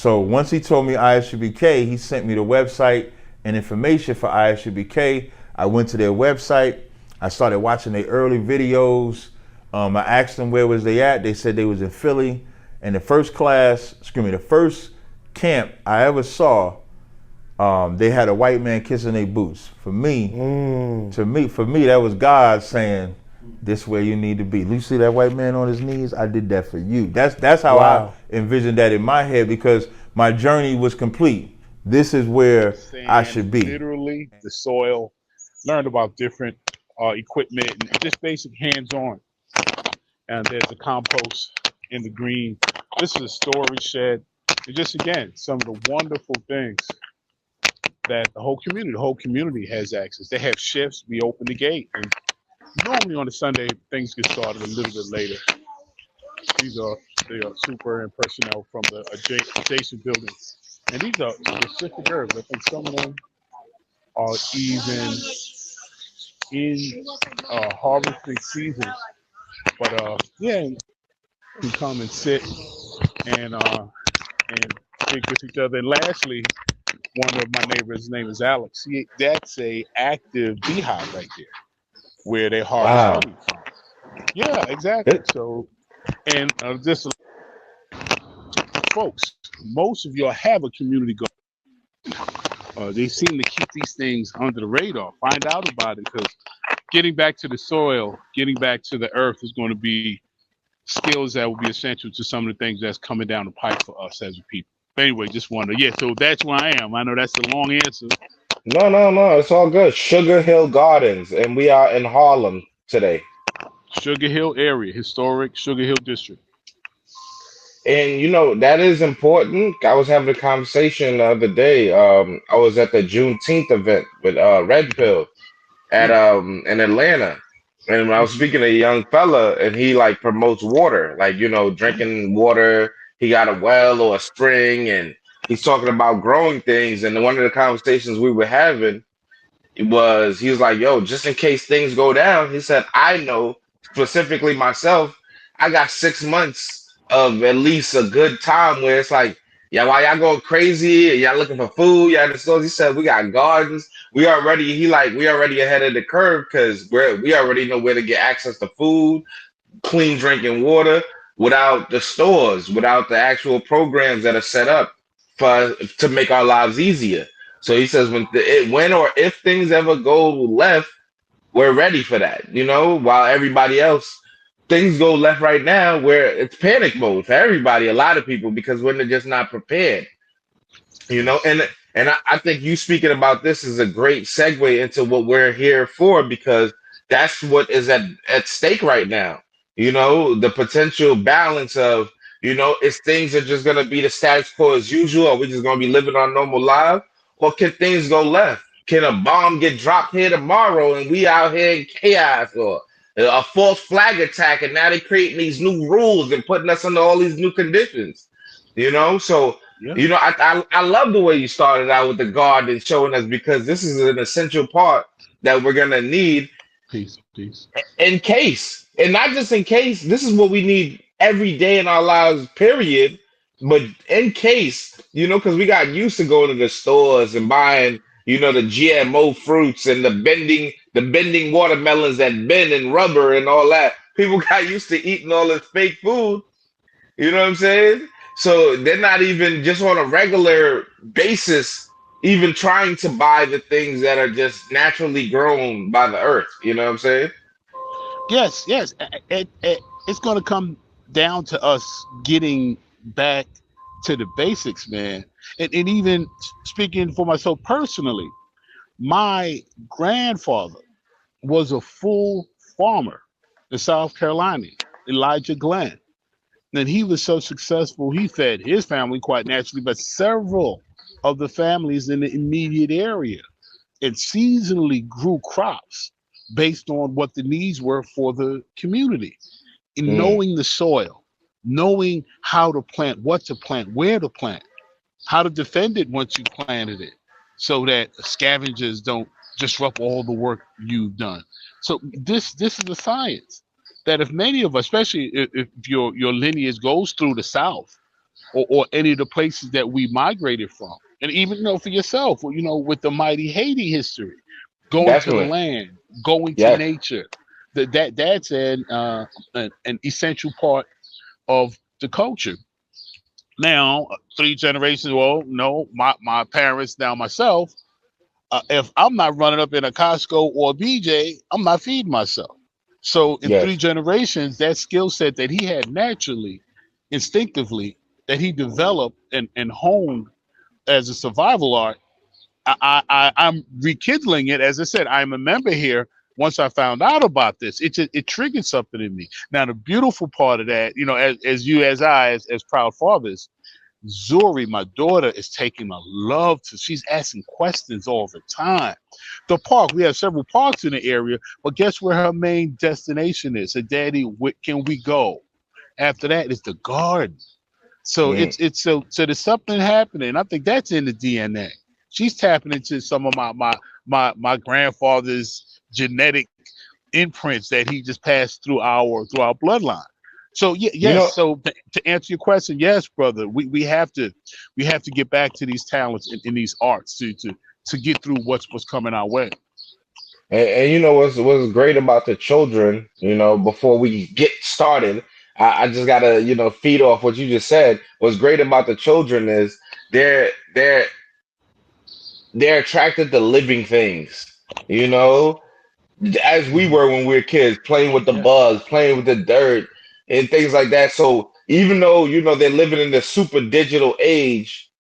So once he told me ISUPK, he sent me the website and information for ISUPK. I went to their website. I started watching their early videos. I asked them where was they at. They said they was in Philly. And the first the first camp I ever saw, they had a white man kissing their boots. For me, that was God saying, this where you need to be. You see that white man on his knees? I did that for you. That's how I envisioned that in my head, because my journey was complete. This is where I should be. Literally, the soil, learned about different equipment and just basic hands-on. And there's a compost in the green. This is a storage shed. And just again, some of the wonderful things that the whole community has access. They have shifts. We open the gate, and normally on a Sunday things get started a little bit later. They are super personnel from the adjacent buildings, and these are specific herbs. I think some of them are even in harvesting seasons. But yeah, you can come and sit and speak with each other. And lastly, one of my neighbors, his name is Alex. That's a active beehive right there, where they harvest honey from. Yeah, exactly. So, and just folks, most of y'all have a community garden. They seem to keep these things under the radar. Find out about it, because getting back to the soil, getting back to the earth is going to be skills that will be essential to some of the things that's coming down the pipe for us as a people. But anyway, just wonder. Yeah, so that's where I am. I know that's a long answer. No, it's all good. Sugar Hill Gardens, and we are in Harlem today. Sugar Hill area, historic Sugar Hill district. And that is important. I was having a conversation the other day. I was at the Juneteenth event with Red Pill at in Atlanta. And I was speaking to a young fella, and he like promotes water, like drinking water. He got a well or a spring, and he's talking about growing things. And one of the conversations we were having he was like, "Yo, just in case things go down," he said, "I know specifically myself, I got 6 months of at least a good time where it's like, yeah, while y'all going crazy, y'all looking for food, y'all in the stores." He said, "We got gardens. We already ahead of the curve because we already know where to get access to food, clean drinking water without the stores, without the actual programs that are set up to make our lives easier." So he says when or if things ever go left, we're ready for that. While everybody else things go left right now, where it's panic mode for everybody, a lot of people, because when they're just not prepared. And I think you speaking about this is a great segue into what we're here for, because that's what is at stake right now. The potential balance of, is things are just gonna be the status quo as usual, or we just gonna be living our normal life, or can things go left? Can a bomb get dropped here tomorrow and we out here in chaos, or a false flag attack, and now they're creating these new rules and putting us under all these new conditions? So Yeah. I love the way you started out with the guard and showing us, because this is an essential part that we're gonna need Peace. in case, and not just in case. This is what we need every day in our lives, period. But in case, because we got used to going to the stores and buying, the GMO fruits and the bending watermelons that bend and rubber and all that. People got used to eating all this fake food. You know what I'm saying? So they're not even just on a regular basis, even trying to buy the things that are just naturally grown by the earth. You know what I'm saying? Yes. It's going to come down to us getting back to the basics, man. And even speaking for myself personally, my grandfather was a full farmer in South Carolina, Elijah Glenn. And he was so successful, he fed his family quite naturally, but several of the families in the immediate area, and seasonally grew crops based on what the needs were for the community. In Mm, knowing the soil, knowing how to plant, what to plant, where to plant, how to defend it once you planted it, so that scavengers don't disrupt all the work you've done. So this is a science that if many of us, especially if your lineage goes through the South, or any of the places that we migrated from. And even, for yourself, with the mighty Haiti history, going to the Definitely. land, going to Yes. nature, that's an essential part of the culture. Now, three generations. Well, no, my parents, now myself. If I'm not running up in a Costco or a BJ, I'm not feeding myself. So in three Yes. generations, that skill set that he had naturally, instinctively, that he developed and honed as a survival art, I'm rekindling it. As I said, I'm a member here. Once I found out about this, it triggered something in me. Now the beautiful part of that, as proud fathers, Zuri, my daughter, is taking a love to. She's asking questions all the time. The park, we have several parks in the area, but guess where her main destination is? Her daddy, where can we go? After that is the garden. So Mm. so there's something happening. I think that's in the DNA. She's tapping into some of my grandfather's genetic imprints that he just passed through our bloodline. So You yes. know, So to answer your question, yes, brother, we have to get back to these talents in these arts to get through what's coming our way. and you know what's great about the children, before we get started, I just gotta, feed off what you just said. What's great about the children is they're they're they're attracted to living things, you know, as we Mhm. were when we were kids, playing with the Yeah. bugs, playing with the dirt, and things like that. So even though they're living in the super digital age,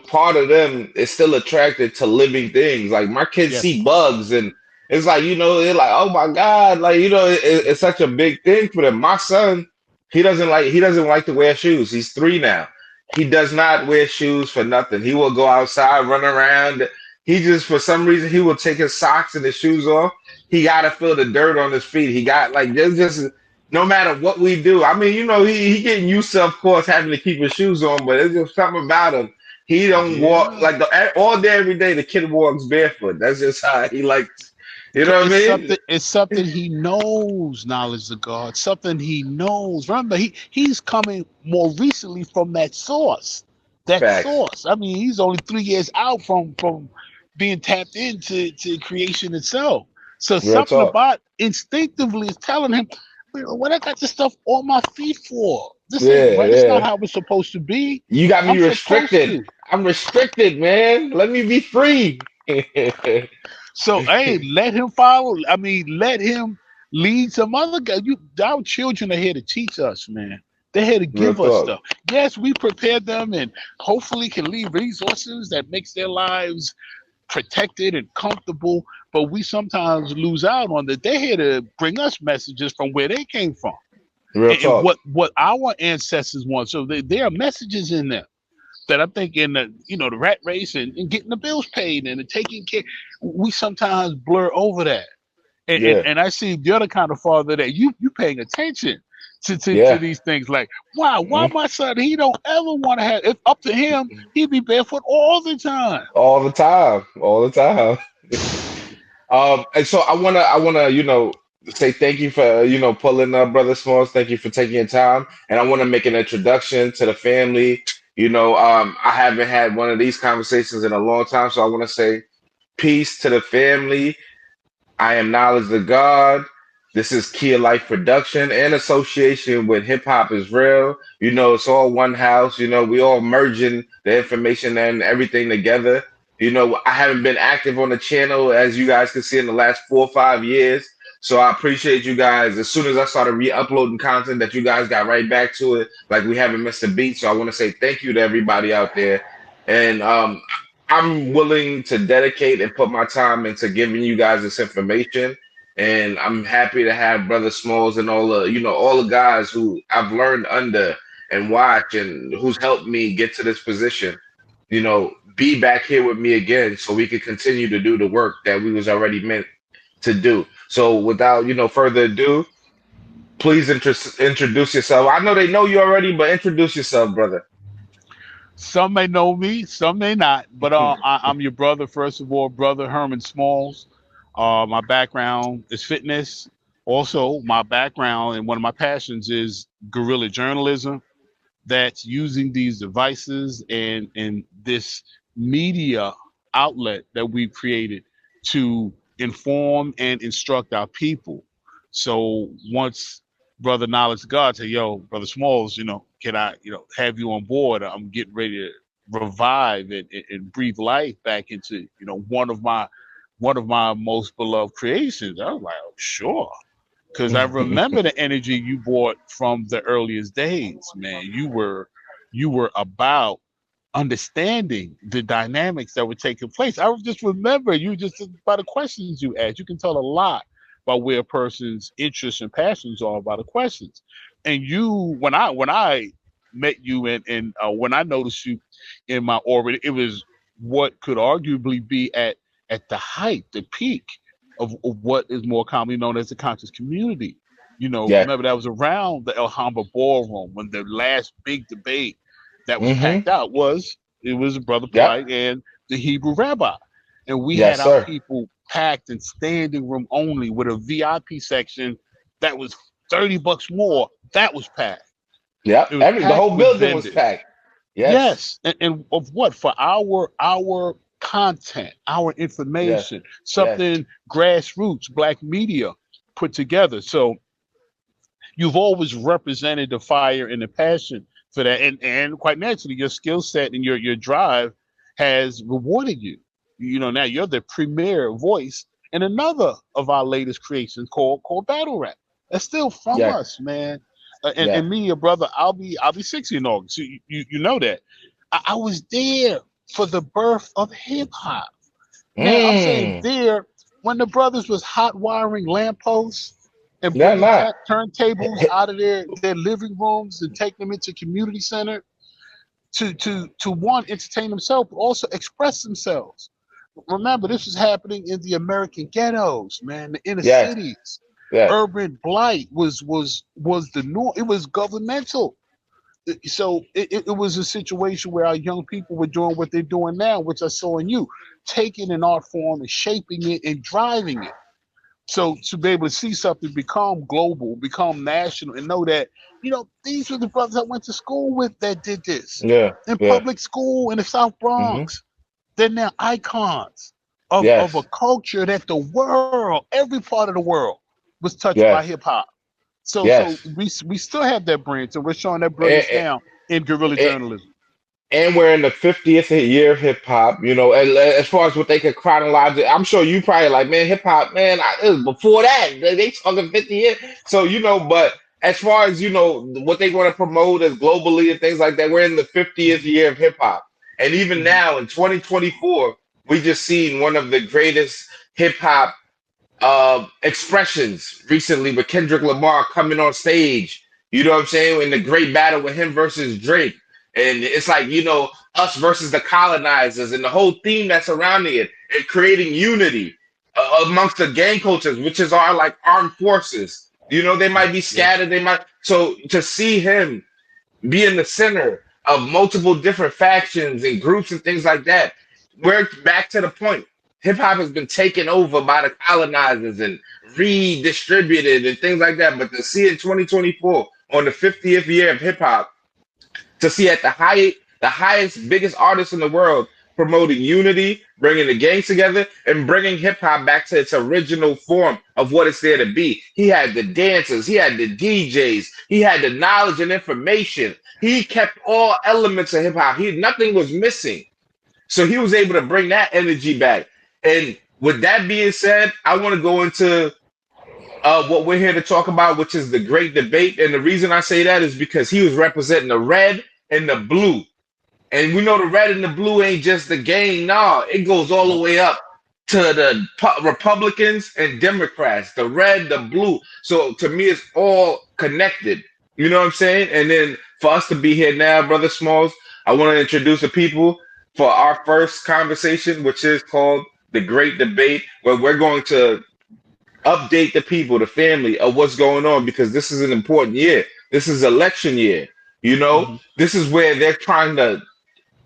part of them is still attracted to living things. Like my kids Yes. see bugs, and it's like they're like, oh my god, like it's such a big thing for them. My son, he doesn't like to wear shoes. He's 3 now. He does not wear shoes for nothing. He will go outside, run around. He just, for some reason, he will take his socks and his shoes off. He got to feel the dirt on his feet. He got like there's just no matter what we do. I mean, he getting used to, of course, having to keep his shoes on, but there's just something about him. He don't walk Yeah. like all day every day. The kid walks barefoot. That's just how he likes. You know what I It's mean? something he knows, knowledge of God, something he knows. Remember, he's coming more recently from that source. That Facts. source. I mean, he's only 3 years out from being tapped into creation itself. So Real something talk. about instinctively is telling him, what I got this stuff on my feet for? This ain't Yeah, right. It's not yeah. how it's supposed to be. You got me I'm supposed restricted. to. I'm restricted, man. Let me be free. So hey, let him follow. I mean, let him lead some other guy. Our children are here to teach us, man. They're here to Real give us talk. stuff. Yes, we prepare them and hopefully can leave resources that makes their lives protected and comfortable. But we sometimes lose out on that. They're here to bring us messages from where they came from Real and talk. what our ancestors want. So there are messages in there that I think in the rat race and getting the bills paid and the taking care, we sometimes blur over that. And, and Yeah. and I see the other kind of father that you paying attention to Yeah. these things like, wow, why Mhm. my son, he don't ever want to have, if up to him, he'd be barefoot all the time. All the time. All the time. And so I wanna, say thank you for, pulling up, Brother Smalls. Thank you for taking your time. And I want to make an introduction to the family. I haven't had one of these conversations in a long time, so I want to say peace to the family. I am Knowledge of God. This is Kia Life Production and association with Hip Hop is Real. It's all one house. We all merging the information and everything together. I haven't been active on the channel, as you guys can see, in the last 4 or 5 years. So I appreciate you guys. As soon as I started re-uploading content, that you guys got right back to it, like we haven't missed a beat. So I want to say thank you to everybody out there. And I'm willing to dedicate and put my time into giving you guys this information. And I'm happy to have Brother Smalls and all the guys who I've learned under and watch and who's helped me get to this position, be back here with me again so we could continue to do the work that we was already meant to do. So without, further ado, please introduce yourself. I know they know you already, but introduce yourself, brother. Some may know me, some may not, but I'm your brother, first of all, brother Herman Smalls. My background is fitness. Also, my background and one of my passions is guerrilla journalism, that's using these devices and this media outlet that we've created to inform and instruct our people. So once Brother Knowledge God said, yo, Brother Smalls, can I, have you on board? I'm getting ready to revive and breathe life back into, one of my most beloved creations. I was like, oh, sure. Because I remember the energy you brought from the earliest days, man. You were about understanding the dynamics that were taking place. I just remember you just by the questions you asked. You can tell a lot about where a person's interests and passions are by the questions. And you, when I met you and when I noticed you in my orbit, it was what could arguably be at the height, the peak of what is more commonly known as the conscious community. Yeah. Remember that was around the Alhambra Ballroom when the last big debate that was Mm-hmm. packed out it was Brother Yep. Polight and the Hebrew rabbi. And we had Yes, our sir. people packed in standing room only with a VIP section that was $30 more. That was packed. Yep. It was The packed whole with building was vendors. packed. Yes. Yes, and of what? For our content, our Yes. information, Yes. something grassroots, black media put together. So you've always represented the fire and the passion for that, and quite naturally, your skill set and your drive has rewarded you. Now you're the premier voice in another of our latest creations called Battle Rap. That's still from Yeah. us, man. And, Yeah. and me, your brother, I'll be 60 in August. So you know that. I was there for the birth of hip hop. Now I'm saying Mm. there when the brothers was hot wiring lampposts and Yeah, bringing nah. turntables out of their living rooms and take them into community center to one entertain themselves, but also express themselves. Remember, this was happening in the American ghettos, man, the inner Yes. cities. Yes. Urban blight was the norm. It was governmental. So it was a situation where our young people were doing what they're doing now, which I saw in you, taking an art form and shaping it and driving it. So to be able to see something become global, become national, and know that, these were the brothers I went to school with that did this Yeah. in Yeah. public school in the South Mm-hmm. Bronx. They're now icons of a Yes. culture that the world, every part of the world, was touched by Yes. hip hop. So Yes. we still have that brilliance, and we're showing that And, brilliance now in guerrilla and, journalism. and we're in the 50th year of hip hop, as far as what they could chronologize, I'm sure you probably like, man, hip hop, man, it was before that. They talking 50 years. So, but as far as, what they want to promote as globally and things like that, we're in the 50th Mhm, year of hip hop. And even mhm, now in 2024, we just seen one of the greatest hip hop expressions recently with Kendrick Lamar coming on stage. You know what I'm saying? In the great battle with him versus Drake. And it's like, us versus the colonizers and the whole theme that's surrounding it and creating unity amongst the gang cultures, which is our like armed forces. They might be yes, scattered. So to see him be in the center of multiple different factions and groups and things like that. We're back to the point. Hip hop has been taken over by the colonizers and redistributed and things like that. But to see in 2024 on the 50th year of hip hop, to see at the highest, biggest artists in the world promoting unity, bringing the gangs together, and bringing hip hop back to its original form of what it's there to be. He had the dancers, he had the DJs, he had the knowledge and information. He kept all elements of hip hop. Nothing was missing. So he was able to bring that energy back. And with that being said, I want to go into what we're here to talk about, which is the great debate. And the reason I say that is because he was representing the red and the blue. And we know the red and the blue ain't just the gang. Nah, it goes all the yep, way up to the Republicans and Democrats, the red, the blue. So to me, it's all connected. You know what I'm saying? And then for us to be here now, Brother Smalls, I want to introduce the people for our first conversation, which is called The Great Debate, where we're going to update the people, the family of what's going on because this is an important year. This is election year. hmm This is where they're trying to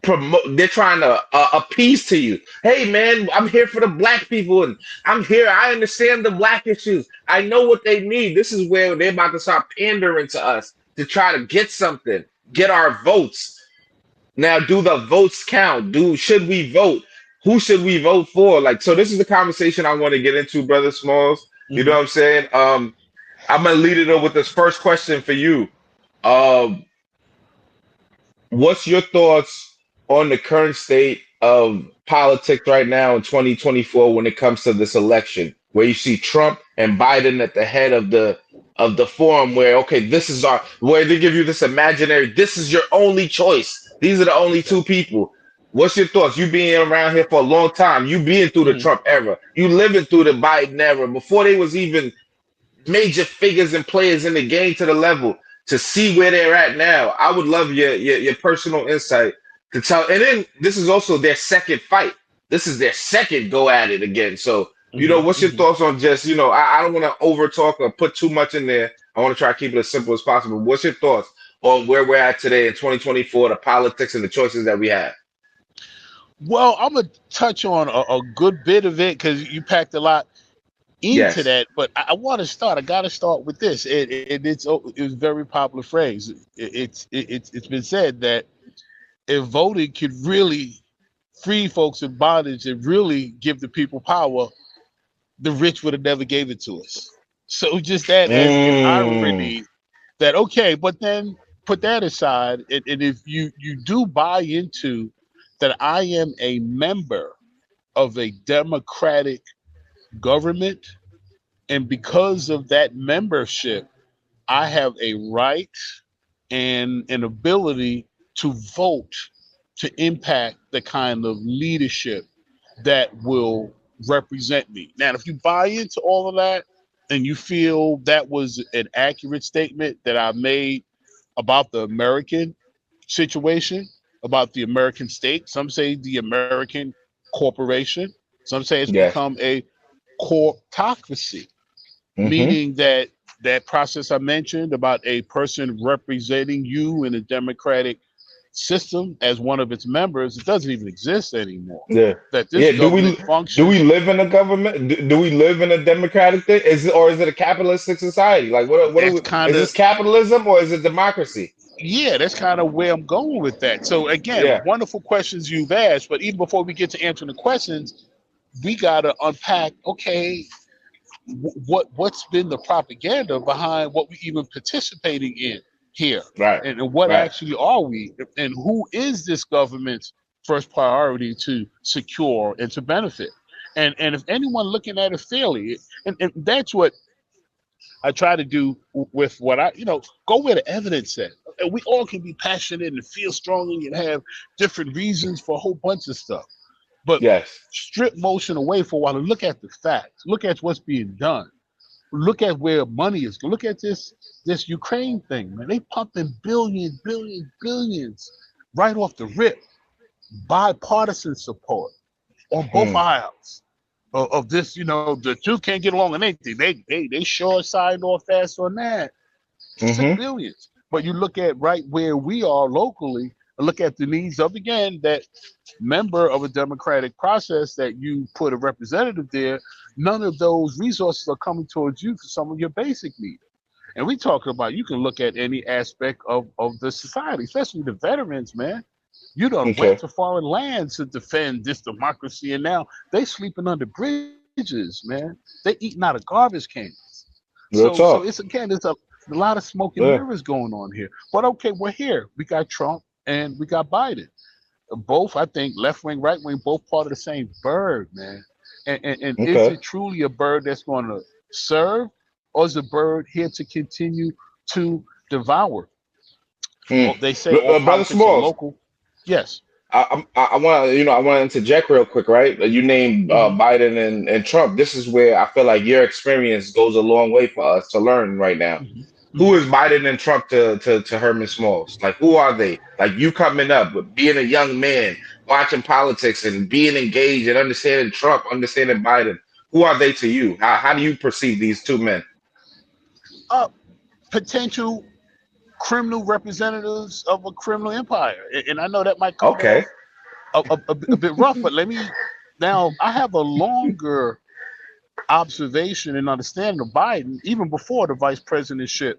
promote, they're trying to appease to you. Hey, man, I'm here for the black people and I'm here. I understand the black issues. I know what they need. This is where they're about to start pandering to us to try to get something. get our votes. Now, do the votes count? Should we vote? Who should we vote for? Like, so this is the conversation I want to get into, Brother Smalls. You know Hmm. what I'm saying? I'm gonna lead it up with this first question for you. Um, what's your thoughts on the current state of politics right now in 2024 when it comes to this election, where you see Trump and Biden at the head of the forum, where okay, this is our where they give you this imaginary, this is your only choice. These are the only two people. What's your thoughts? You being around here for a long time, you being through the Hmm. Trump era, you living through the Biden era, before they was even major figures and players in the game to the level to see where they're at now. I would love your personal insight to tell. And then this is also their second fight. This is their second go at it again. So, Hmm. what's your Hmm. thoughts on just, I don't want to over talk or put too much in there. I want to try to keep it as simple as possible. What's your thoughts on where we're at today in 2024, the politics and the choices that we have? Well, I'm gonna touch on a good bit of it because you packed a lot into Yes. that. But I want to start. I got to start with this. It was a very popular phrase. It's been said that if voting could really free folks in bondage and really give the people power, the rich would have never gave it to us. So just that as an Mm, irony that okay, but then put that aside, and if you do buy into that, I am a member of a democratic government, and because of that membership, I have a right and an ability to vote to impact the kind of leadership that will represent me. Now, if you buy into all of that and you feel that was an accurate statement that I made about the American situation, about the American state, some say the American corporation, some say it's yes. become a corptocracy, Mm-hmm. meaning that that process I mentioned about a person representing you in a democratic system as one of its members, it doesn't even exist anymore. Yeah. That this Yeah. government Do we functions, live in a government? Do we live in a democratic thing? Is it a capitalistic society? Like that's kind is of, this capitalism or is it democracy? yeah, that's kind of where I'm going with that. So again, Yeah. wonderful questions you've asked, but even before we get to answering the questions, we got to unpack, okay, what's been the propaganda behind what we even participating in here, Right. and what Right. actually are we, and who is this government's first priority to secure and to benefit, and if anyone looking at it fairly, and that's what I try to do with what I, go where the evidence at. And we all can be passionate and feel strongly and have different reasons for a whole bunch of stuff, but Yes. strip motion away for a while and look at the facts, look at what's being done, look at where money is. Look at this Ukraine thing, man. They pumping billions, billions, billions right off the rip. Bipartisan support on both Mm, aisles of this. The two can't get along on anything. They sure signed off fast on that. Took mm-hmm. billions. But you look at right where we are locally, and look at the needs of, again, that member of a democratic process that you put a representative there. None of those resources are coming towards you for some of your basic needs. And we talk about, you can look at any aspect of the society, especially the veterans, man. You done went Okay. to foreign lands to defend this democracy, and now they sleeping under bridges, man. They eating out of garbage cans. Real So it's, talk. again, there's a lot of smoke and Yeah. mirrors going on here. But okay, we're here. We got Trump and we got Biden. Both, I think, left wing, right wing, both part of the same bird, man. And is Okay. it truly a bird that's going to serve, or is a bird here to continue to devour? Mm. Well, they say all Brother politics are Smalls, local. Yes. I want to I want to interject real quick, right? You named Hmm. Biden and Trump. This is where I feel like your experience goes a long way for us to learn right now. Hmm. Who Hmm. is Biden and Trump to Herman Smalls? Like, who are they? Like, you coming up, but being a young man, watching politics and being engaged and understanding Trump, understanding Biden. Who are they to you? How do you perceive these two men? Uh, Potential criminal representatives of a criminal empire. And I know that might come Okay. off a bit rough, but let me, now I have a longer observation and understanding of Biden, even before the vice presidentship.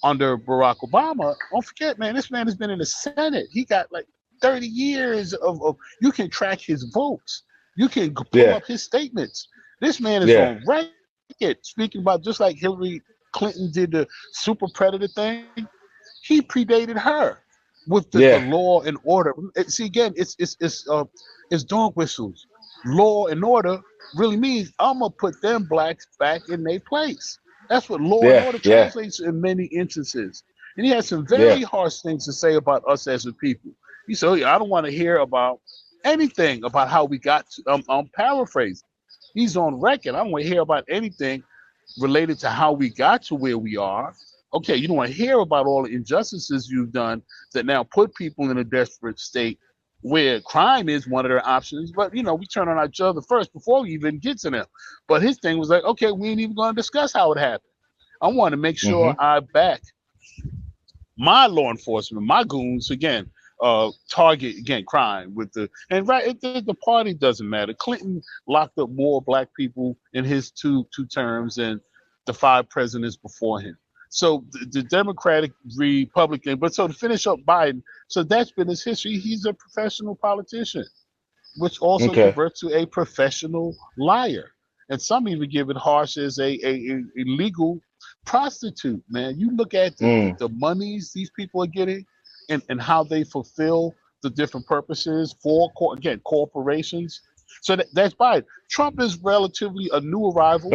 under Barack Obama, don't forget, man, this man has been in the Senate. He got like 30 years of you can track his votes. You can pull Yeah. up his statements. This man is Yeah. on record speaking about, just like Hillary Clinton did the super predator thing. He predated her with the Yeah. law and order. See, again, it's dog whistles. Law and order really means I'm gonna put them blacks back in their place. That's what law and Yeah. order Yeah. translates in many instances. And he has some Yeah. very harsh things to say about us as a people. He said, "Oh, I don't want to hear about anything about how we got to." I'm paraphrasing. He's on record. I don't want to hear about anything related to how we got to where we are. Okay, you don't want to hear about all the injustices you've done that now put people in a desperate state where crime is one of their options. But we turn on each other first before we even get to them. But his thing was like, okay, we ain't even going to discuss how it happened. I want to make sure Hmm. I back my law enforcement, my goons again. Target again crime with the party doesn't matter. Clinton locked up more black people in his two terms than the 5 presidents before him. So the Democratic Republican, but so to finish up Biden, so that's been his history. He's a professional politician, which also Okay. converts to a professional liar. And some even give it harsh as a legal prostitute, man. You look at Mm. the monies these people are getting and how they fulfill the different purposes for, again, corporations. So that's Biden. Trump is relatively a new arrival,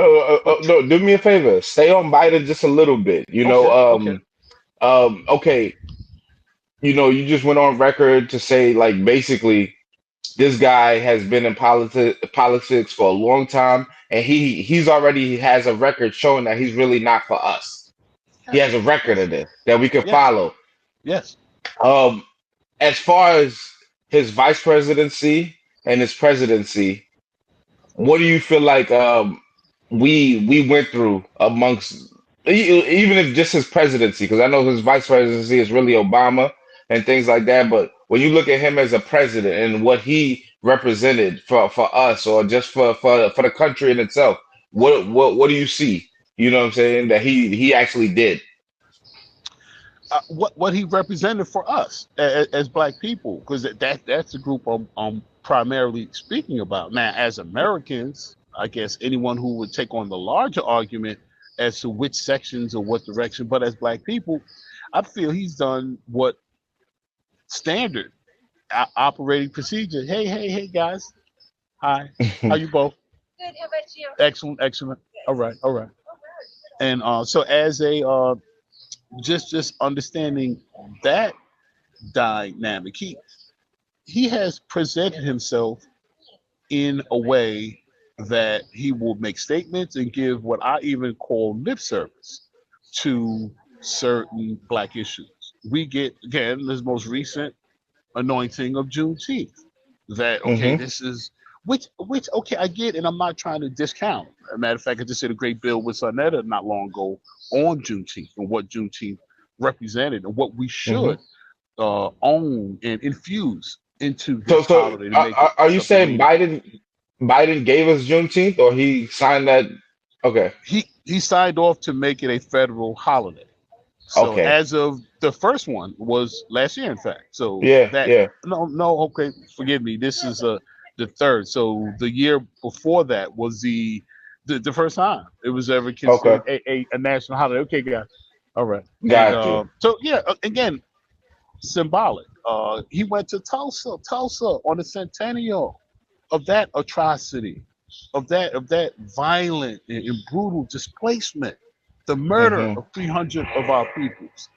but No, do me a favor. Stay on Biden just a little bit. okay, okay. Okay. You just went on record to say like basically this guy has been in politics for a long time, and he's already has a record showing that he's really not for us. He has Yes, a record yes, of this that we can yes, follow. yes. Um, as far as his vice presidency and his presidency, what do you feel like we went through amongst even if just his presidency? Because I know his vice presidency is really Obama and things like that. But when you look at him as a president and what he represented for us or just for the country in itself, what do you see? You know what I'm saying? That he actually did. What he represented for us as black people, because that's the group I'm primarily speaking about. Now, as Americans, I guess anyone who would take on the larger argument as to which sections or what direction, but as black people, I feel he's done what standard operating procedure. Hey, guys. Hi. How you both? Good. How about you? Excellent, excellent. All right, all right. And so as a just understanding that dynamic, he has presented himself in a way that he will make statements and give what I even call lip service to certain black issues. We get, again, this most recent anointing of Juneteenth. That okay, Hmm. this is which okay, I get, and I'm not trying to discount. As a matter of fact, I just did a great bill with Sonetta not long ago on Juneteenth and what Juneteenth represented and what we Hmm. should own and infuse into So this so holiday to make it are you something saying meaningful. Biden gave us Juneteenth or he signed that? Okay. He signed off to make it a federal holiday. So Okay. as of the first one was last year, in fact. So Yeah. that Yeah. no, okay, forgive me. This is the third. So the year before that was the first time it was ever Okay. considered a national holiday. Okay, guys. All right. And Got you. so yeah, again, symbolic. He went to Tulsa on the centennial of that atrocity, of that violent and brutal displacement, the murder Hmm. of 300 of our peoples,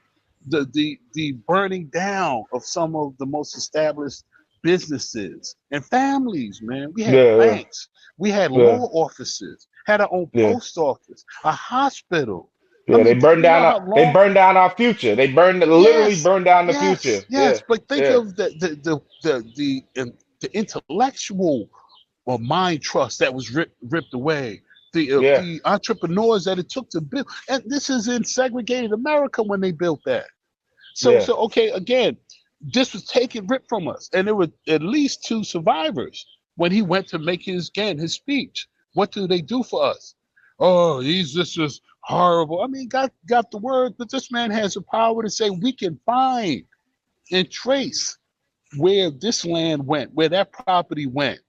the burning down of some of the most established businesses and families. Man, we had Yeah. banks, we had Yeah. law offices, had our own Yeah. post office, a hospital. I Yeah. They mean, burned you down know our how they long. burned down our future. They literally Yes, burned down the future. yes, Yeah. yes. But think Yeah. of the intellectual mind trust that was ripped away. Yeah. The entrepreneurs that it took to build, and this is in segregated America when they built that. So Yeah. so okay, again, this was taken ripped from us, and there were at least 2 survivors when he went to make his speech. What do they do for us? Oh, he's this is horrible. I mean, got the word, but this man has the power to say we can find and trace where this land went, where that property went,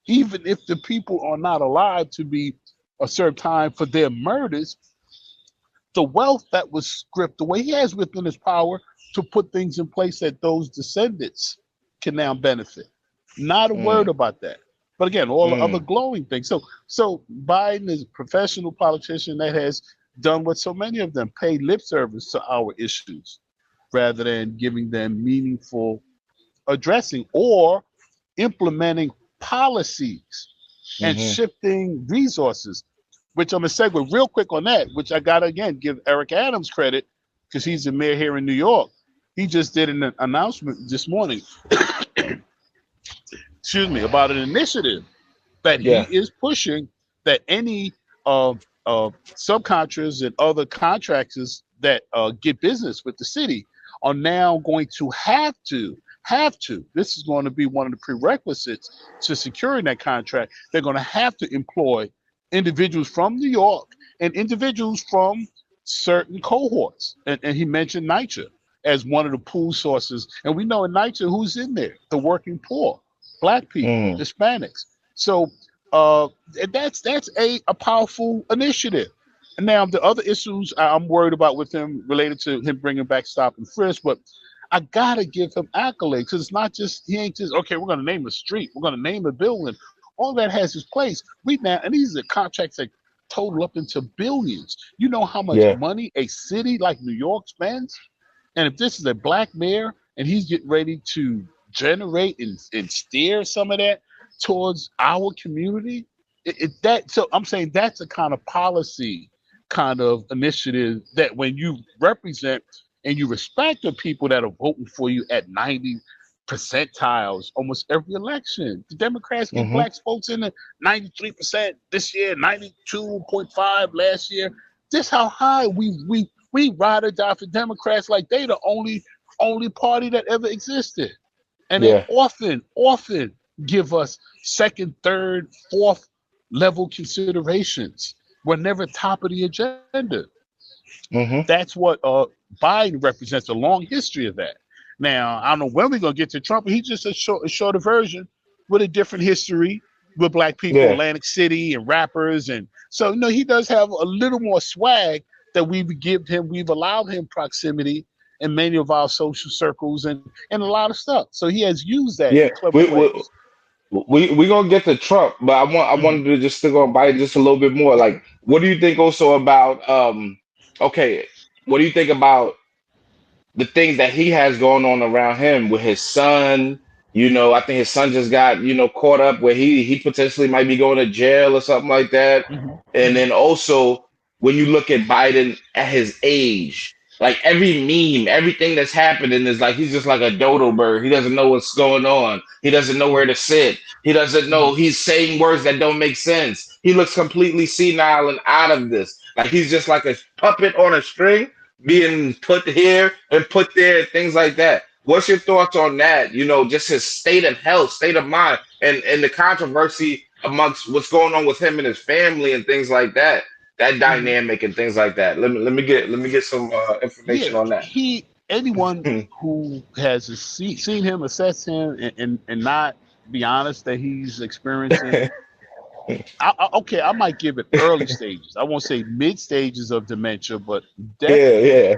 even if the people are not alive to be a certain time for their murders. The wealth that was stripped away, he has within his power to put things in place that those descendants can now benefit. Not a word Mm, about that. But again, all the other mm, glowing things. So Biden is a professional politician that has done what so many of them pay lip service to our issues rather than giving them meaningful addressing or implementing policies and mm-hmm. shifting resources, which I'm gonna segue real quick on that, which I gotta again give Eric Adams credit because he's the mayor here in New York. He just did an announcement this morning, excuse me, about an initiative that he Yeah. is pushing that any subcontractors and other contractors that get business with the city are now going to have to. This is going to be one of the prerequisites to securing that contract. They're going to have to employ individuals from New York and individuals from certain cohorts. And he mentioned NYCHA as one of the pool sources. And we know in NYCHA who's in there: the working poor, Black people, Mm, Hispanics. So uh, that's a powerful initiative. And now the other issues I'm worried about with him related to him bringing back stop and frisk, but I gotta give him accolades because it's not just he ain't just okay. We're gonna name a street, we're gonna name a building. All that has its place. We now and these are contracts that total up into billions. You know how much yeah. money a city like New York spends, and if this is a black mayor and he's getting ready to generate and steer some of that towards our community, that so I'm saying that's a kind of policy kind of initiative that when you represent and you respect the people that are voting for you at 90 percentiles almost every election. The Democrats get Mm-hmm. black votes in the 93% this year, 92.5 last year. This how high we ride or die for Democrats like they the only party that ever existed. And they Yeah. often give us second, third, fourth level considerations. We're never top of the agenda. Mm-hmm. That's what Biden represents, a long history of that. Now, I don't know when we're going to get to Trump, but he's just a shorter version with a different history with black people, Yeah. Atlantic City, and rappers. And so, he does have a little more swag that we've allowed him proximity in many of our social circles and a lot of stuff. So he has used that Yeah. in clever We ways. we gonna get to Trump, but I Mhm, wanted to just stick on Biden just a little bit more. Like, what do you think also about okay, what do you think about the things that he has going on around him with his son? I think his son just got, caught up where he potentially might be going to jail or something like that. mhm, And mhm, then also when you look at Biden at his age, like every meme, everything that's happening is like he's just like a dodo bird. He doesn't know what's going on. He doesn't know where mhm, to sit. He doesn't know. mhm, He's saying words that don't make sense. He looks completely senile and out of this. Like he's just like a puppet on a string being put here and put there, things like that. What's your thoughts on that? Just his state of health, state of mind, and the controversy amongst what's going on with him and his family and things like that. That mhm. dynamic and things like that. Let me get some Yeah, information on that. anyone who has seen him, assess him, and not be honest that he's experiencing. Okay, I might give it early stages. I won't say mid stages of dementia, but Yeah, definitely yeah,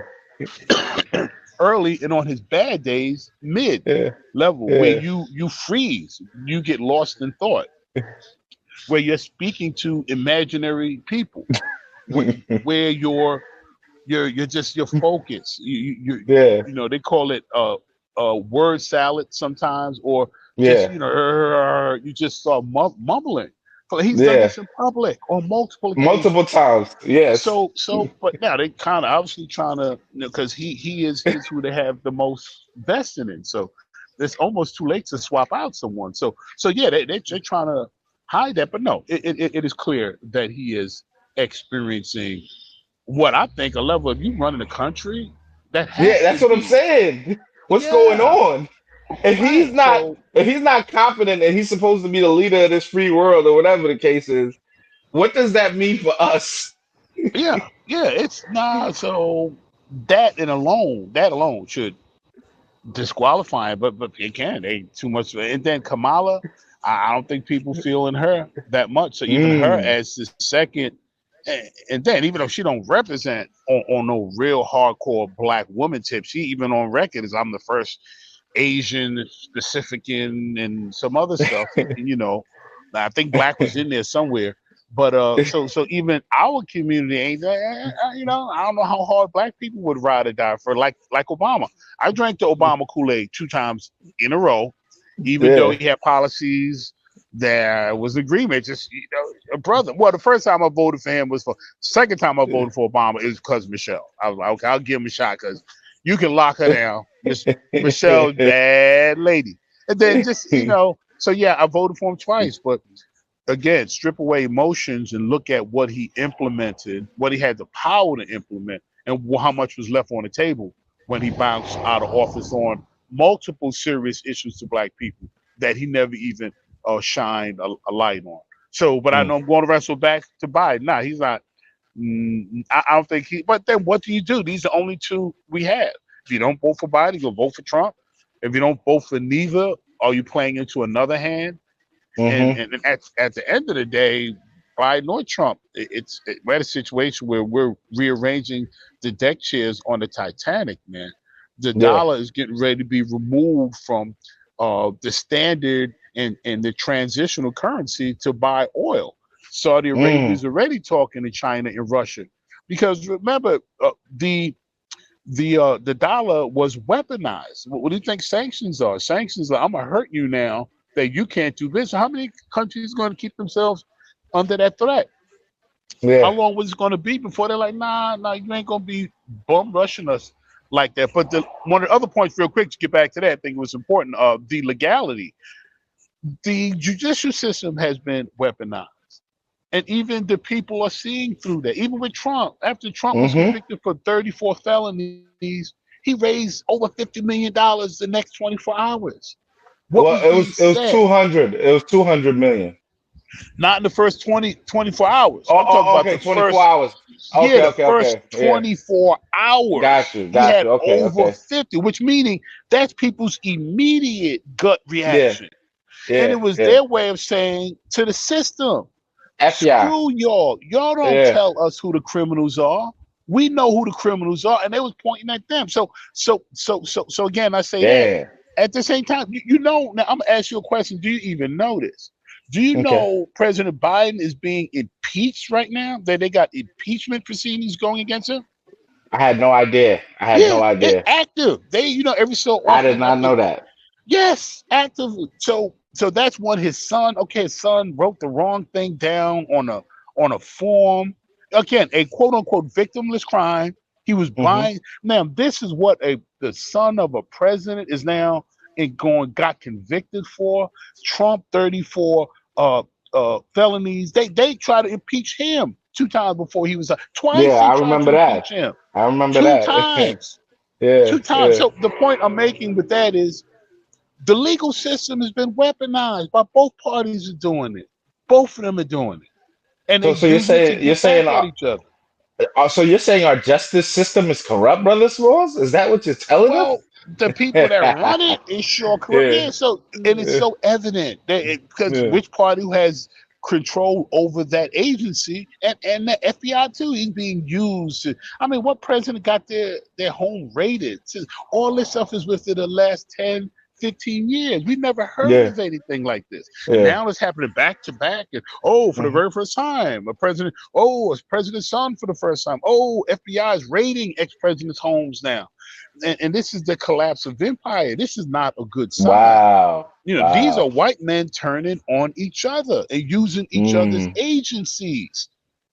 early and on his bad days, mid yeah, level, where yeah. you freeze, you get lost in thought, where you're speaking to imaginary people, where you're just your focus. Yeah, They call it word salad sometimes, or just yeah, you just start mumbling. But he's done yeah. this in public on multiple Multiple occasions. times. Yes. But now they kind of obviously trying to, because he is who they have the most vested in. So it's almost too late to swap out someone. So yeah, they're trying to hide that, but no, it is clear that he is experiencing what I think a level of you running the country that Yeah, has to that's what I'm be. saying. What's going Yeah, on? If he's right. not So if he's not confident that he's supposed to be the leader of this free world or whatever the case is, what does that mean for us? Yeah, yeah, it's nah. So that alone should disqualify him. But again, they too much. And then Kamala, I don't think people feel in her that much. So even her Mm. as the second, and then even though she don't represent on no real hardcore black woman tip, she even on record is I'm the first Asian specific and some other stuff. I think black was in there somewhere. But so even our community ain't I don't know how hard black people would ride or die for like Obama. I drank the Obama Kool-Aid 2 times in a row, even though Yeah. he had policies. There was agreement. Just a brother. Well, the first time I voted for him was for. Second time I voted for Obama is because Michelle. I was like, okay, I'll give him a shot because you can lock her down. Miss Michelle, bad lady. And then just so yeah, I voted for him twice. But again, strip away emotions and look at what he implemented, what he had the power to implement, and how much was left on the table when he bounced out of office on multiple serious issues to black people that he never even shined a light on. So, but I Mm. know I'm going to wrestle back to Biden. Nah, he's not. I don't think he. But then, what do you do? These are the only two we have. If you don't vote for Biden, you'll vote for Trump. If you don't vote for neither, are you playing into another hand? And Mm-hmm. and at the end of the day, Biden or Trump, we're at a situation where we're rearranging the deck chairs on the Titanic, man. The Yeah. dollar is getting ready to be removed from the standard and the transitional currency to buy oil. Saudi Arabia Mm. is already talking to China and Russia because remember the dollar was weaponized. What do you think sanctions are? Sanctions are I'm gonna hurt you now that you can't do business. How many countries are going to keep themselves under that threat? How Yeah. long was it going to be before they're like, nah, you ain't going to be bum rushing us like that? But one of the other points, real quick, to get back to that, I think it was important. The legality, the judicial system has been weaponized. And even the people are seeing through that. Even with Trump, after Trump was Mm-hmm. convicted for 34 felonies, he raised over $50 million the next 24 hours. What Well, was it being was it was said? 200. It was 200 million. Not in the first 24 hours. Oh, I'm talking about okay, the 24 first, hours. yeah, Okay, the okay, first okay. Yeah. 24 Got hours. you. He Got had you. Okay, over okay. 50, which meaning that's people's immediate gut Yeah. reaction. And Yeah. it was Yeah. their way of saying to the system, FBI. screw y'all. Y'all don't Yeah. tell us who the criminals are. We know who the criminals are. And they was pointing at them. So again, I say that. Damn. At the same time, now I'm gonna ask you a question. Do you even know this? Do you Okay. know President Biden is being impeached right now? That they got impeachment proceedings going against him? I had no idea. I had Yeah, no it idea. active. They, every so I often did not after. know that. Yes, actively. So that's when his son. Okay, his son wrote the wrong thing down on a form. Again, a quote unquote victimless crime. He was Mm-hmm. buying. Now this is what the son of a president is now got convicted for. Trump 34 felonies. They try to impeach him 2 times before he was Yeah, twice. They I tried to remember that. impeach him I remember two that. times. Yeah. 2 times. Yeah. So the point I'm making with that is the legal system has been weaponized by both parties are doing it. Both of them are doing it. And they're So you're using it to saying get back at each other. so you're saying our justice system is corrupt, Brother Smalls? Is that what you're telling us? Well, the people that run it is sure corrupt. Yeah. Yeah, and it's so evident that because Yeah. which party who has control over that agency and the FBI too is being used to, I mean, what president got their home raided? All this stuff is within the last 10, 15 years. We never heard Yeah. of anything like this. And Yeah. now it's happening back to back. And for the Mhm. very first time, a president's son for the first time. FBI is raiding ex-presidents' homes now. And this is the collapse of empire. This is not a good sign. Wow. These are Wow. white men turning on each other and using each other's Mm. agencies.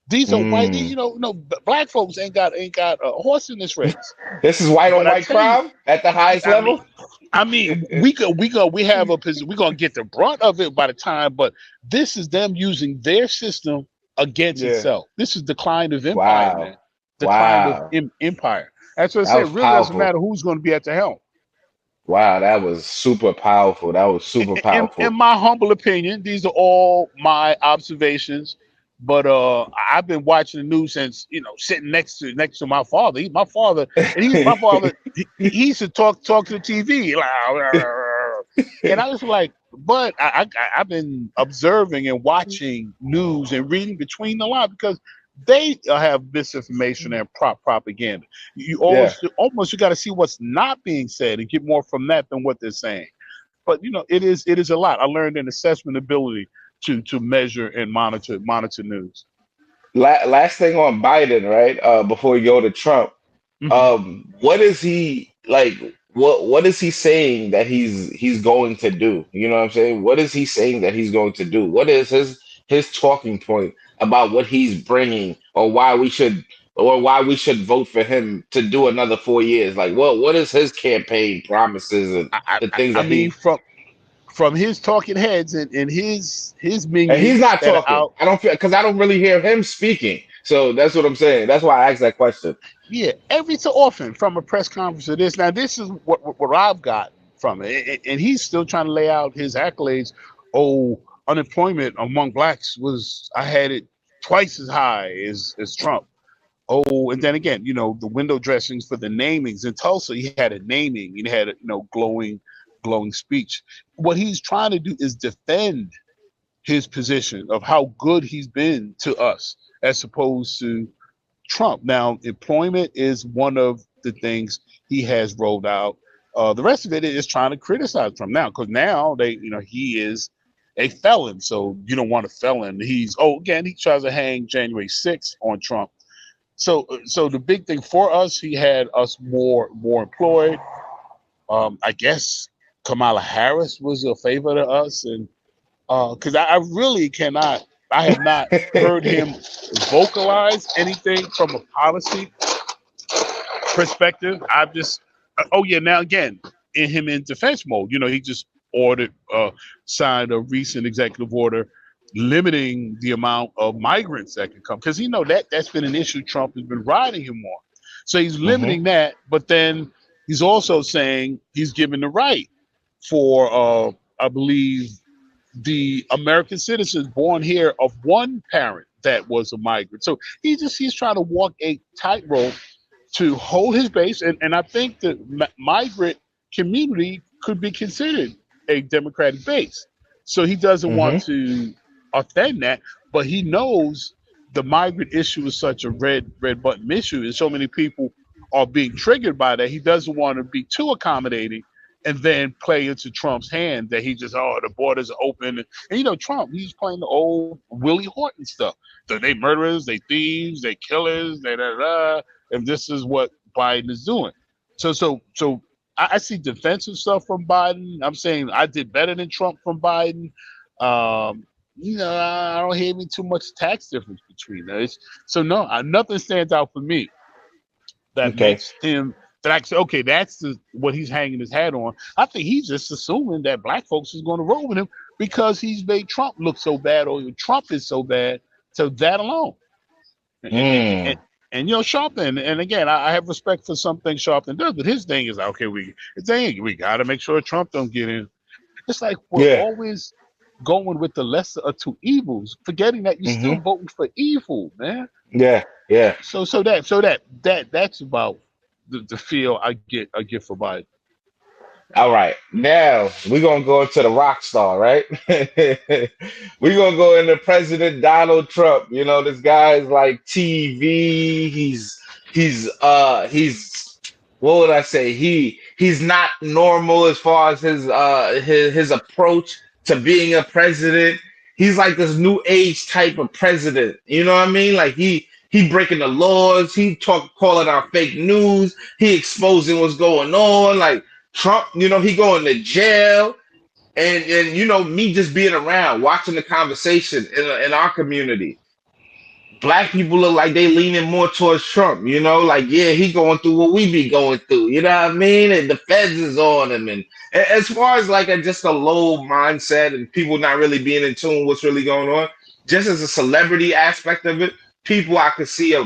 These are white, Mm. black folks ain't got a horse in this race. This is white on But I white tell you, crime at the highest I mean, level? we have a position. We're gonna get the brunt of it by the time. But this is them using their system against Yeah. itself. This is decline of empire, man. Wow. Decline of Wow. empire. That's what I That said. was It really doesn't powerful. matter who's going to be at the helm. Wow, that was super powerful. That was super In powerful. my humble opinion, these are all my observations. But I've been watching the news since sitting next to my father. My father, and my father. He used to talk to the TV, and I was like, but I've been observing and watching news and reading between the lines because they have misinformation and propaganda. You Yeah. almost you got to see what's not being said and get more from that than what they're saying. But it is a lot. I learned an assessment ability to measure and monitor news. Last thing on Biden, right? Before we go to Trump, Hmm. what is he like? What is he saying that he's going to do? You know what I'm saying? What is he saying that he's going to do? What is his talking point about what he's bringing, or why we should vote for him to do another 4 years? Like, what is his campaign promises and the things I that mean, he? from his talking heads and his And he's minions not that are talking. out. I don't feel because I don't really hear him speaking. So that's what I'm saying. That's why I asked that question. Yeah, every so often from a press conference to this. Now, this is what I've got from it, and he's still trying to lay out his accolades. Oh, unemployment among blacks I had it twice as high as Trump. Oh, and then again, the window dressings for the namings in Tulsa. He had a naming. He had a glowing speech. What he's trying to do is defend his position of how good he's been to us, as opposed to Trump. Now, employment is one of the things he has rolled out. The rest of it is trying to criticize Trump now, because now he is a felon. So you don't want a felon. Again, he tries to hang January 6th on Trump. So the big thing for us, he had us more employed. I guess Kamala Harris was a favor to us, and because I really cannot, I have not heard him vocalize anything from a policy perspective. I've just, oh yeah, now again, in defense mode, he just signed a recent executive order limiting the amount of migrants that can come, because that's been an issue Trump has been riding him on. So he's Hmm. limiting that, but then he's also saying he's given the right for, I believe, the American citizens born here of one parent that was a migrant. So he's trying to walk a tightrope to hold his base, and I think the migrant community could be considered a Democratic base. So he doesn't want Hmm. to offend that, but he knows the migrant issue is such a red button issue, and so many people are being triggered by that. He doesn't want to be too accommodating and then play into Trump's hand that he just, the borders are open. And Trump, he's playing the old Willie Horton stuff. They murderers, they thieves, they killers, they da da. And this is what Biden is doing. So I see defensive stuff from Biden. I'm saying I did better than Trump from Biden. I don't hear me too much tax difference between those. So no, nothing stands out for me that Okay. makes him that I say, okay, that's what he's hanging his hat on. I think he's just assuming that black folks is going to roll with him because he's made Trump look so bad, or Trump is so bad. So that alone, and, Mm. Sharpton. And again, I have respect for some things Sharpton does, but his thing is okay. We got to make sure Trump don't get in. It's like we're Yeah. always going with the lesser of two evils, forgetting that you're still Hmm. voting for evil, man. Yeah. Yeah. That's about the feel I get for Biden. All right. Now we're gonna go into the rock star, right? We're gonna go into President Donald Trump. You know, this guy's like TV. He's what would I say? He's not normal as far as his approach to being a president. He's like this new age type of president. You know what I mean? Like he breaking the laws. He calling out fake news. He exposing what's going on. Like Trump, he going to jail. And me just being around, watching the conversation in our community, black people look like they leaning more towards Trump, like, yeah, he going through what we be going through, you know what I mean? And the feds is on him. And as far as like just a low mindset and people not really being in tune with what's really going on, just as a celebrity aspect of it, people I could see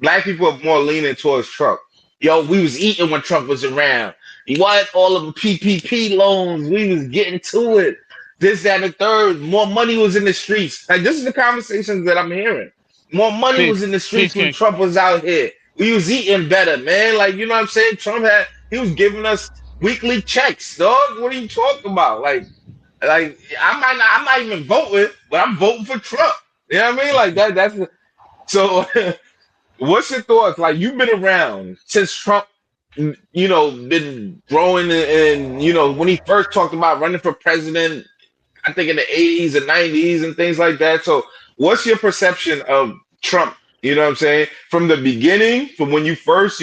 black people are more leaning towards Trump. Yo, we was eating when Trump was around. What all of the PPP loans, we was getting to it. this, that, and the third. More money was in the streets. Like this is the conversations that I'm hearing. More money Peace, was in the peace, streets when King. Trump was out here. We was eating better, man. Like you know what I'm saying? He was giving us weekly checks, dog. What are you talking about? Like I'm not even voting, but I'm voting for Trump. You know what I mean? Like that's so. What's your thoughts? Like you've been around since Trump, been growing and when he first talked about running for president, I think in the 80s and 90s and things like that. So what's your perception of Trump? You know what I'm saying? From the beginning, from when you first,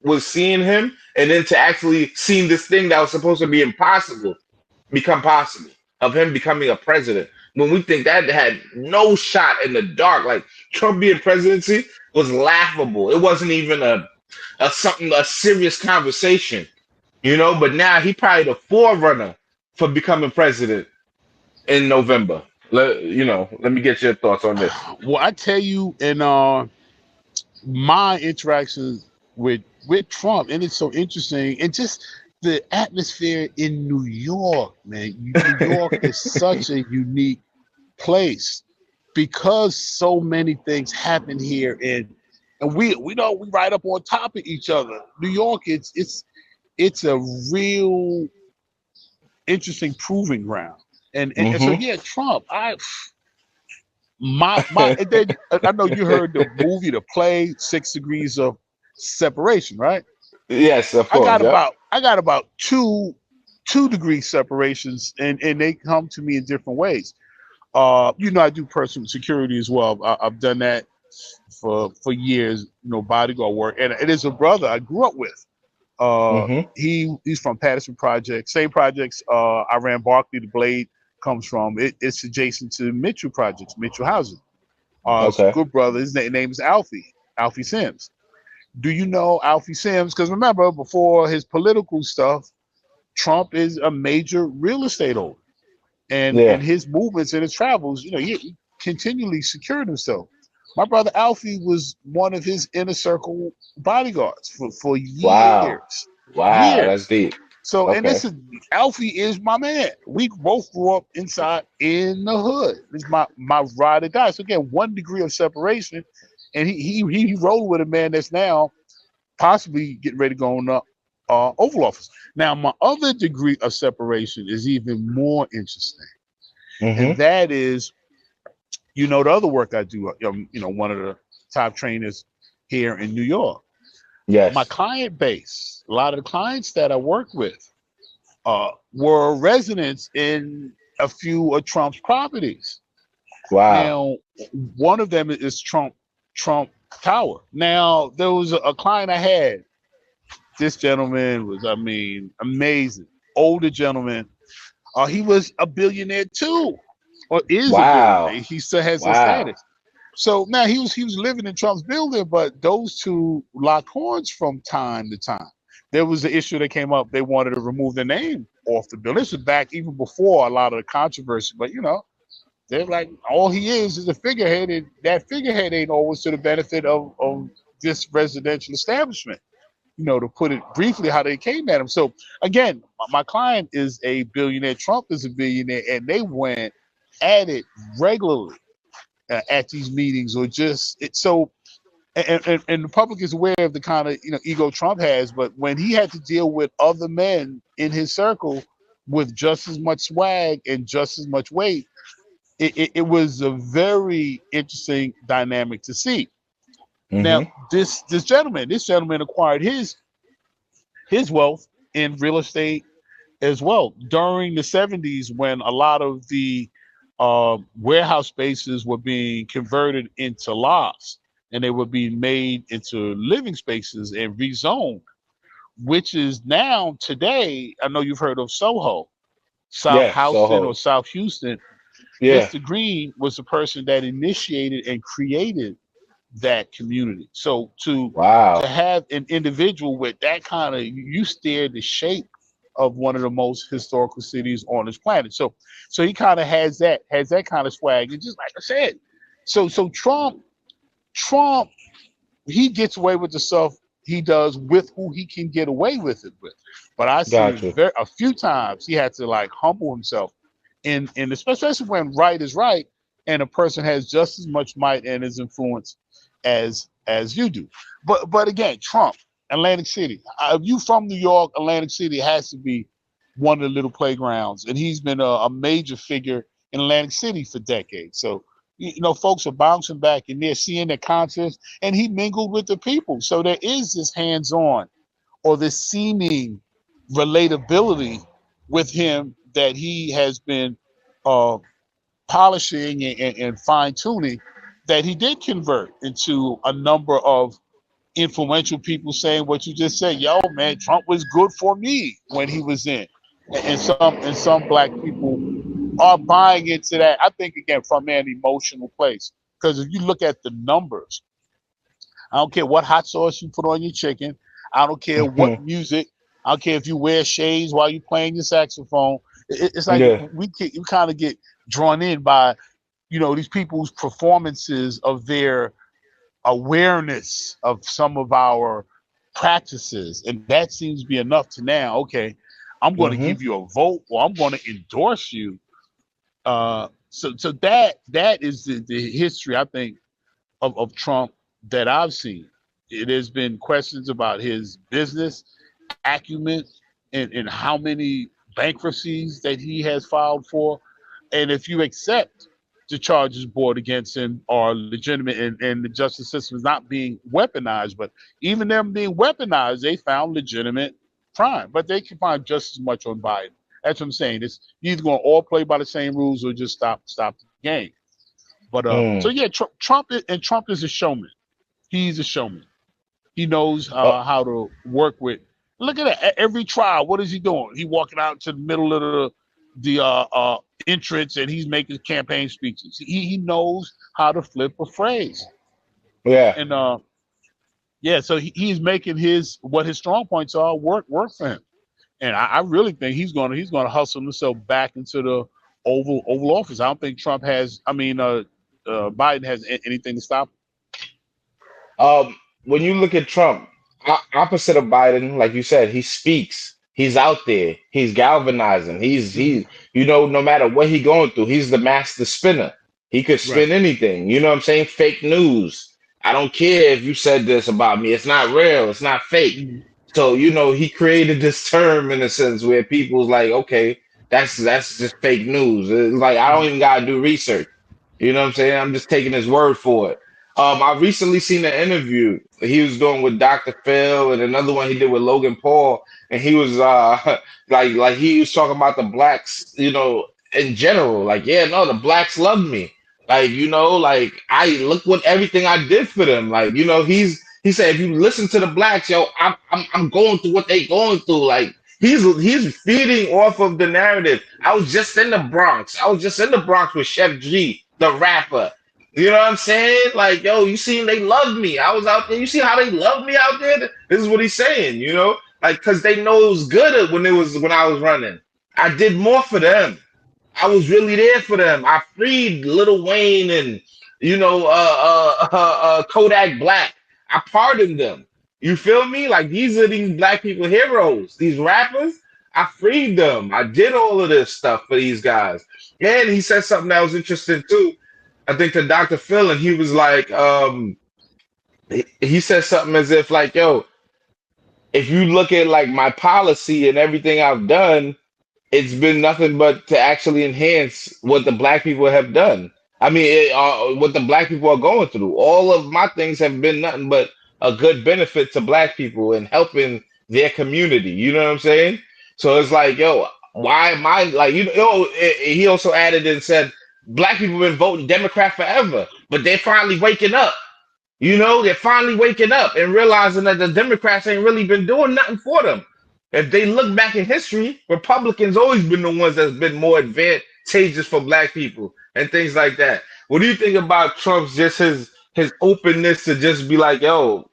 was seeing him, and then to actually seeing this thing that was supposed to be impossible become possible of him becoming a president. When we think that had no shot in the dark, like Trump being presidency was laughable. It wasn't even a serious conversation, But now he probably the forerunner for becoming president in November. Let me get your thoughts on this. Well, I tell you, in my interactions with Trump, and it's so interesting, and just the atmosphere in New York, man. New York is such a unique place because so many things happen here, and we know we right up on top of each other. New York, it's a real interesting proving ground, and so Hmm. yeah, Trump. And then I know you heard the movie, the play, 6 Degrees of Separation, right? Yes, of I course. got Yep. about two degree separations, and they come to me in different ways. I do personal security as well. I've done that for years, bodyguard work, and it is a brother I grew up with. Hmm. He's from Patterson Project, same projects I ran Barkley the Blade comes from. It's adjacent to Mitchell Projects, Mitchell Housing. It's a Okay. good brother. His name is Alfie Sims. Do you know Alfie Sims? Because remember, before his political stuff, Trump is a major real estate owner, and Yeah. his movements and his travels, he continually secured himself. My brother Alfie was one of his inner circle bodyguards for Wow. years, Wow. That's years. deep. So, and Okay. this is Alfie is my man. We both grew up inside in the hood. It's my ride or die. So again, 1 degree of separation, and he rolled with a man that's now possibly getting ready to go on Oval Office. Now, my other degree of separation is even more interesting, and Hmm. that is, the other work I do. One of the top trainers here in New York. My Yes. client base, a lot of the clients that I work with, were residents in a few of Trump's properties. Wow. Now, one of them is Trump Tower. Now, there was a client I had. This gentleman was, amazing. Older gentleman. He was a billionaire too, or is a billionaire. Wow. He still has that Wow. status. So now he was living in Trump's building, but those two locked horns from time to time. There was an issue that came up. They wanted to remove the name off the building. This was back even before a lot of the controversy. But they're like, all he is a figurehead, and that figurehead ain't always to the benefit of this residential establishment. To put it briefly, how they came at him. So again, my client is a billionaire. Trump is a billionaire, and they went at it regularly at these meetings, or just it. So, and the public is aware of the kind of ego Trump has. But when he had to deal with other men in his circle with just as much swag and just as much weight, it was a very interesting dynamic to see. Now, Hmm. this gentleman acquired his wealth in real estate as well during the 70s, when a lot of the warehouse spaces were being converted into lofts, and they were being made into living spaces and rezoned, which is now today. I know you've heard of Soho, South Yeah. Houston, or Soho. South Houston. Yeah. Mr. Green was the person that initiated and created that community. So to Wow. have an individual with that kind of, you steer the shape of one of the most historical cities on this planet. So he kind of has that kind of swag. And just like I said, so Trump, he gets away with the stuff he does with who he can get away with it with. But I see Got you. a few times he had to like humble himself in especially when right is right, and a person has just as much might and as influence as you do. But again, Trump, Atlantic City. You from New York? Atlantic City has to be one of the little playgrounds, and he's been a major figure in Atlantic City for decades. So folks are bouncing back and they're seeing the concerts, and he mingled with the people. So there is this hands-on or this seeming relatability with him that he has been uh, polishing and fine-tuning, that he did convert into a number of influential people saying what you just said. Yo, man, Trump was good for me when he was in. And some black people are buying into that. I think again from an emotional place. Because if you look at the numbers, I don't care what hot sauce you put on your chicken. I don't care what music. I don't care if you wear shades while you're playing your saxophone. It's like Yeah. we kind of get drawn in by, these people's performances of their awareness of some of our practices, and that seems to be enough to now. Okay, I'm going to Hmm. give you a vote, or I'm going to endorse you. So that is the history, I think, of Trump that I've seen. It has been questions about his business acumen and how many bankruptcies that he has filed for. And if you accept the charges brought against him are legitimate and the justice system is not being weaponized, but even them being weaponized, they found legitimate crime. But they can find just as much on Biden. That's what I'm saying. It's you're either going to all play by the same rules or just stop the game. But so Mm. yeah, Trump is a showman. He's a showman. He knows Oh, how to work with. Look at that. Every trial, what is he doing? He walking out to the middle of the entrance and he's making campaign speeches. He knows how to flip a phrase. yeah. And yeah, so he's making what his strong points are work for him. And I really think he's gonna hustle himself back into the Oval Office. I don't think Biden has anything to stop him. When you look at Trump, opposite of Biden, like you said, he speaks. He's out there. He's galvanizing. Mm-hmm. No matter what he going through, he's the master spinner. He could Right. spin anything. You know what I'm saying? Fake news. I don't care if you said this about me. It's not real. It's not fake. Mm-hmm. So, he created this term in a sense where people's like, okay, that's just fake news. It's like I don't Mm-hmm. even gotta do research. You know what I'm saying? I'm just taking his word for it. I recently seen an interview he was doing with Dr. Phil and another one he did with Logan Paul, and he was like he was talking about the blacks, in general. Like, yeah, no, the blacks love me. Like, like I look what everything I did for them. Like, he said if you listen to the blacks, yo, I'm going through what they going through. Like he's feeding off of the narrative. I was just in the Bronx. I was just in the Bronx with Chef G, the rapper. You know what I'm saying? Like, yo, you see, they love me. I was out there. You see how they love me out there? This is what he's saying, like, because they know it was good when I was running. I did more for them. I was really there for them. I freed Lil Wayne and Kodak Black. I pardoned them. You feel me? Like these black people heroes. These rappers, I freed them. I did all of this stuff for these guys. And he said something that was interesting too. I think to Dr. Phil, and he was like, he said something as if like, yo, if you look at like my policy and everything I've done, it's been nothing but to actually enhance what the black people have done. I mean, what the black people are going through. All of my things have been nothing but a good benefit to black people and helping their community. You know what I'm saying? So it's like, yo, why am I like, he also added and said, black people have been voting Democrat forever, but they're finally waking up. They're finally waking up and realizing that the Democrats ain't really been doing nothing for them. If they look back in history, Republicans always been the ones that's been more advantageous for black people and things like that. What do you think about Trump's just his openness to just be like, yo,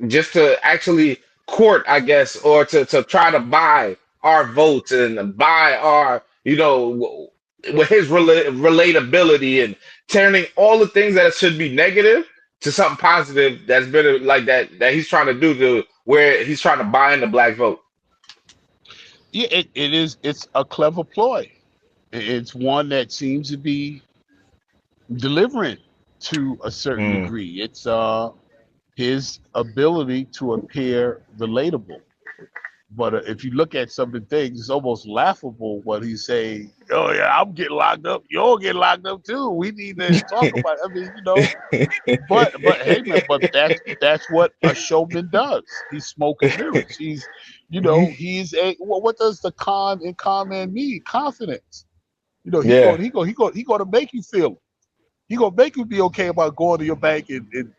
just to actually court, I guess, or to try to buy our votes and buy our, with his relatability and turning all the things that should be negative to something positive that's been like that he's trying to do to where he's trying to buy in the black vote. Yeah, it is. It's a clever ploy. It's one that seems to be delivering to a certain Mm. degree. It's his ability to appear relatable. But if you look at some of the things, it's almost laughable what he's saying. Oh yeah, I'm getting locked up. You'll get locked up too. We need to talk about it. I mean, but hey man, but that's what a showman does. He's smoke and mirrors. He's a what does the con in con man mean? Confidence. Yeah. He going to make you feel it. He gonna make you be okay about going to your bank and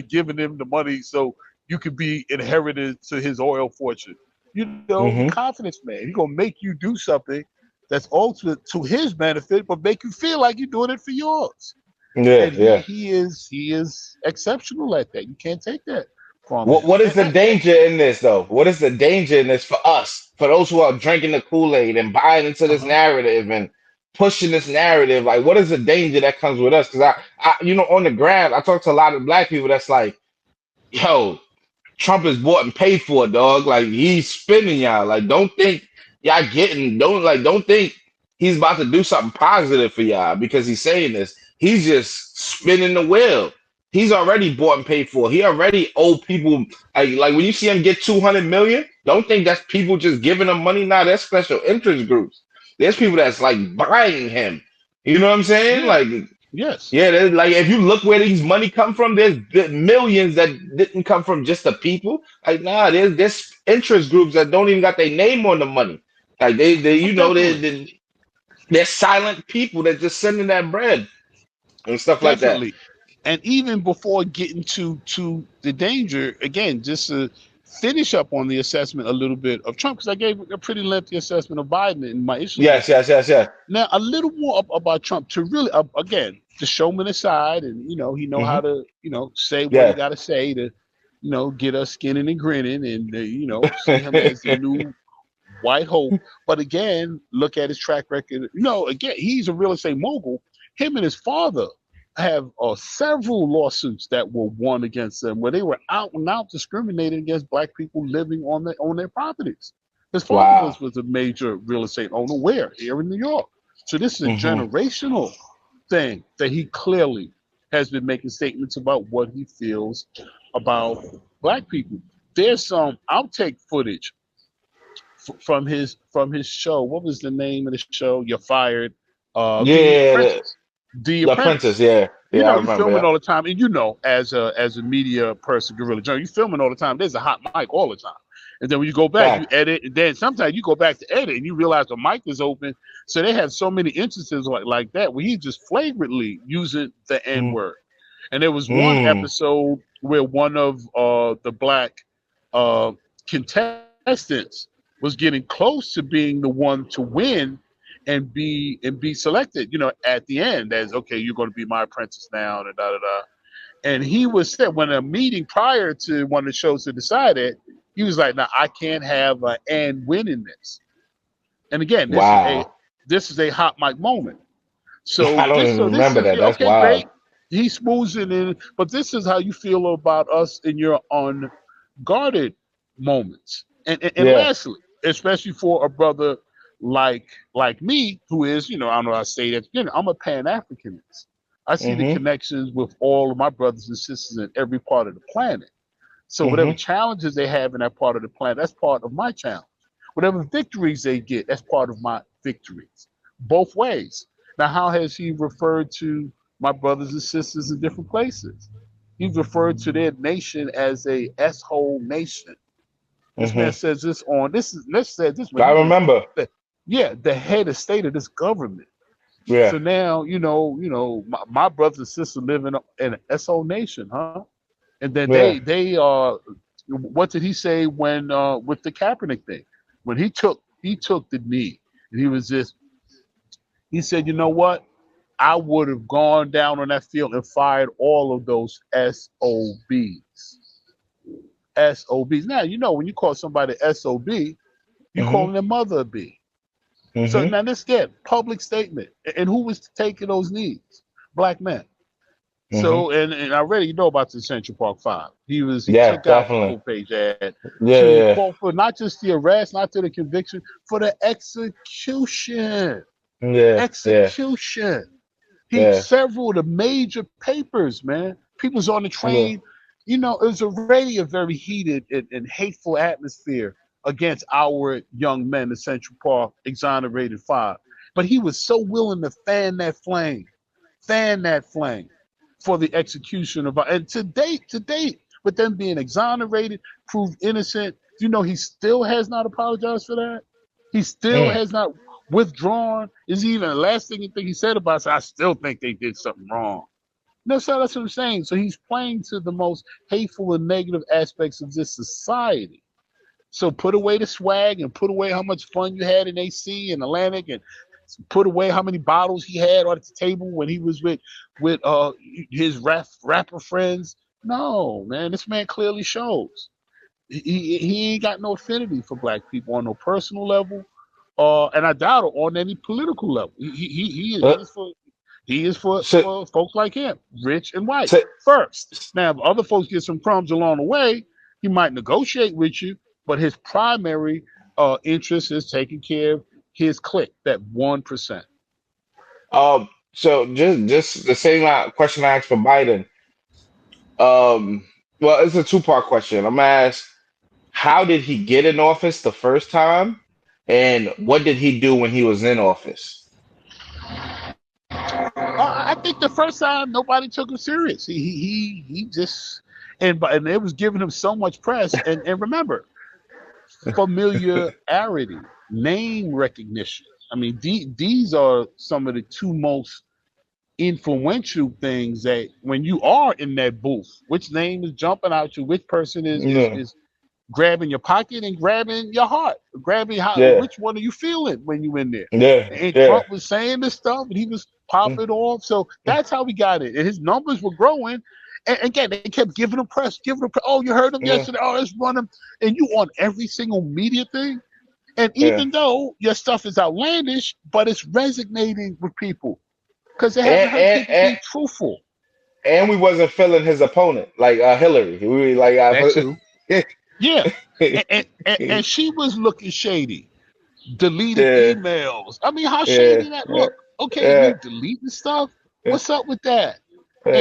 giving him the money so you could be inherited to his oil fortune. He Hmm. confidence man. He gonna make you do something that's ultimate to his benefit, but make you feel like you're doing it for yours. Yeah. And Yeah. he is exceptional at that. You can't take that from him. What is the danger in this, though? What is the danger in this for us, for those who are drinking the Kool-Aid and buying into this Uh-huh. narrative and pushing this narrative? Like, what is the danger that comes with us? Because on the ground, I talk to a lot of black people that's like, yo, Trump is bought and paid for, dog. Like he's spinning y'all. Like don't think y'all don't think he's about to do something positive for y'all because he's saying this. He's just spinning the wheel. He's already bought and paid for. He already owe people like when you see him get 200 million, don't think that's people just giving him money. Nah, that's special interest groups. There's people that's like buying him. You know what I'm saying? Yeah. Like Yes. yeah, like if you look where these money come from, there's millions that didn't come from just the people. Like, nah, there's interest groups that don't even got their name on the money. Like they Oh, definitely. they're silent people that just sending that bread and stuff like that. Definitely. And even before getting to the danger, again, just to finish up on the assessment a little bit of Trump, because I gave a pretty lengthy assessment of Biden and my issues with Yes, him. yes, yes, yes. Now, a little more about Trump to really, again, the showman aside, and he know Hmm. how to say what he Yeah. got to say to get us skinning and grinning, and see him as the new white hope. But again, look at his track record. Again, he's a real estate mogul. Him and his father have several lawsuits that were won against them where they were out and out discriminating against black people living on their properties. His father Wow. was a major real estate owner where? Here in New York. So this is a Hmm. generational thing that he clearly has been making statements about what he feels about black people. There's some outtake footage from his show. What was the name of the show? You're fired. The Yeah, Apprentice. The the Apprentice. Apprentice. Yeah, yeah, I You remember. filming Yeah, all the time, and as a media person, Gorilla John, you filming all the time. There's a hot mic all the time, and then when you go back, you fact. edit, and then sometimes you go back to edit, and you realize the mic is open. So they had so many instances like that where he's just flagrantly using the N Mm, word. And there was one mm, episode where one of the black uh, contestants was getting close to being the one to win and be selected, at the end as okay, you're going to be my apprentice now, and da da da. And he was said when a meeting prior to one of the shows to decide it, he was like, "Now I can't have an and win in this." And again, wow. this is a hot mic moment. I So don't this even so this remember is that. That's okay, wild. great. He smooths it in, but this is how you feel about us in your unguarded moments. And Yeah. lastly, especially for a brother like me, who is, I don't know how to say that, I'm a Pan-Africanist. I see the Hmm. connections with all of my brothers and sisters in every part of the planet. So whatever Hmm. challenges they have in that part of the planet, that's part of my challenge. Whatever victories they get, that's part of my victories. Both ways. Now, how has he referred to my brothers and sisters in different places? He's referred to their nation as a S-hole nation. This man Hmm. says this on this is let's say this when I he was remember. the head of state of this government. Yeah. So now, my brothers and sisters live in an SO nation, huh? And then Yeah. they what did he say when with the Kaepernick thing? When he took the knee and he said, you know what? I would have gone down on that field and fired all of those SOBs. SOBs. Now, when you call somebody SOB, you Hmm. calling their mother a B. So Hmm. now this again, public statement. And who was taking those knees? Black men. Hmm. So and I already know about the Central Park Five. He Yeah, took out the definitely. full page ad Yeah, to yeah. call for not just the arrest, not to the conviction, for the execution. Yeah, yeah, Execution. He yeah, several of the major papers, man. People's on the yeah. train. It was already a very heated and hateful atmosphere against our young men in Central Park, exonerated five. But he was so willing to fan that flame for the execution of and to date, with them being exonerated, proved innocent, he still has not apologized for that. He still Mm. has not withdrawn. Is even the last thing he said about it? I still think they did something wrong. No, so that's what I'm saying. So he's playing to the most hateful and negative aspects of this society. So put away the swag and put away how much fun you had in AC and Atlantic, and put away how many bottles he had on the table when he was with his rapper friends. No, man, this man clearly shows he ain't got no affinity for black people on no personal level, and I doubt it on any political level. Uh, He is for so, folks like him, rich and white so, first. Now, if other folks get some crumbs along the way, he might negotiate with you, but his primary interest is taking care of his clique, that 1%. just the same question I asked for Biden. Um, well, it's a two-part question. I'm gonna ask, how did he get in office the first time, and what did he do when he was in office? I think the first time nobody took him serious. He just and it was giving him so much press. And remember, familiarity, name recognition. I mean, these are some of the two most influential things that when you are in that booth, which name is jumping out to, which person is is Yeah, is grabbing your pocket and grabbing your heart, grabbing yeah, which one are you feeling when you in there? yeah, And yeah. Trump was saying this stuff and he was Mm, popping off. So mm, that's how we got it. And his numbers were growing. And again, they kept giving him press, giving him press. Oh, you heard him yeah, yesterday. Oh, let's run him. And you on every single media thing. And yeah. even though your stuff is outlandish, but it's resonating with people because they haven't And, heard and people and be truthful. and we wasn't feeling his opponent like Hillary. We like That too. Yeah. And she was looking shady, deleting yeah, emails. I mean, how yeah, shady that yeah, look? Okay, yeah. you deleting stuff. Yeah. What's up with that?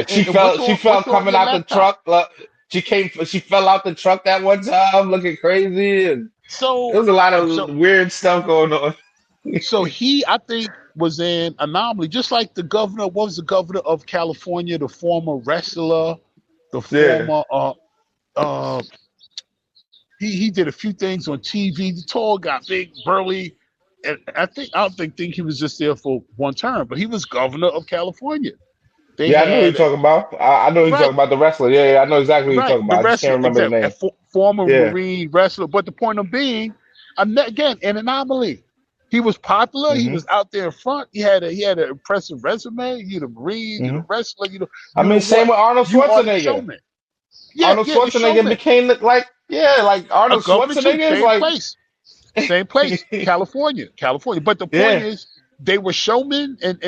She And fell. She fell what's on coming your out the laptop? truck. She came. She fell out the truck that one time, looking crazy, and there So was a lot of so weird stuff going on. so he, I think, was an anomaly, just like the governor. What was the governor of California? The former wrestler, the Yeah, former uh he did a few things on TV. The tall guy, big, burly, and I don't think he was just there for one term, but he was governor of California. They yeah. I know who you're had talking about. I know who you're right, talking about, the wrestler. Yeah, yeah. I know exactly who you're right, talking the about. I just can't wrestler, remember the exactly, a name. former Yeah. Marine wrestler. But the point of being, again, an anomaly. He was popular. He Hmm. was out there in front. He had an impressive resume. You're the Marine. You're Hmm. the wrestler. I You mean, know same what? with Arnold You are the Schwarzenegger. showman. Yeah, Arnold yeah, the Schwarzenegger showman. became like, yeah, like A Arnold governor too. Schwarzenegger is Same like, place. Same place, California, California. But the point yeah, is, they were showmen, and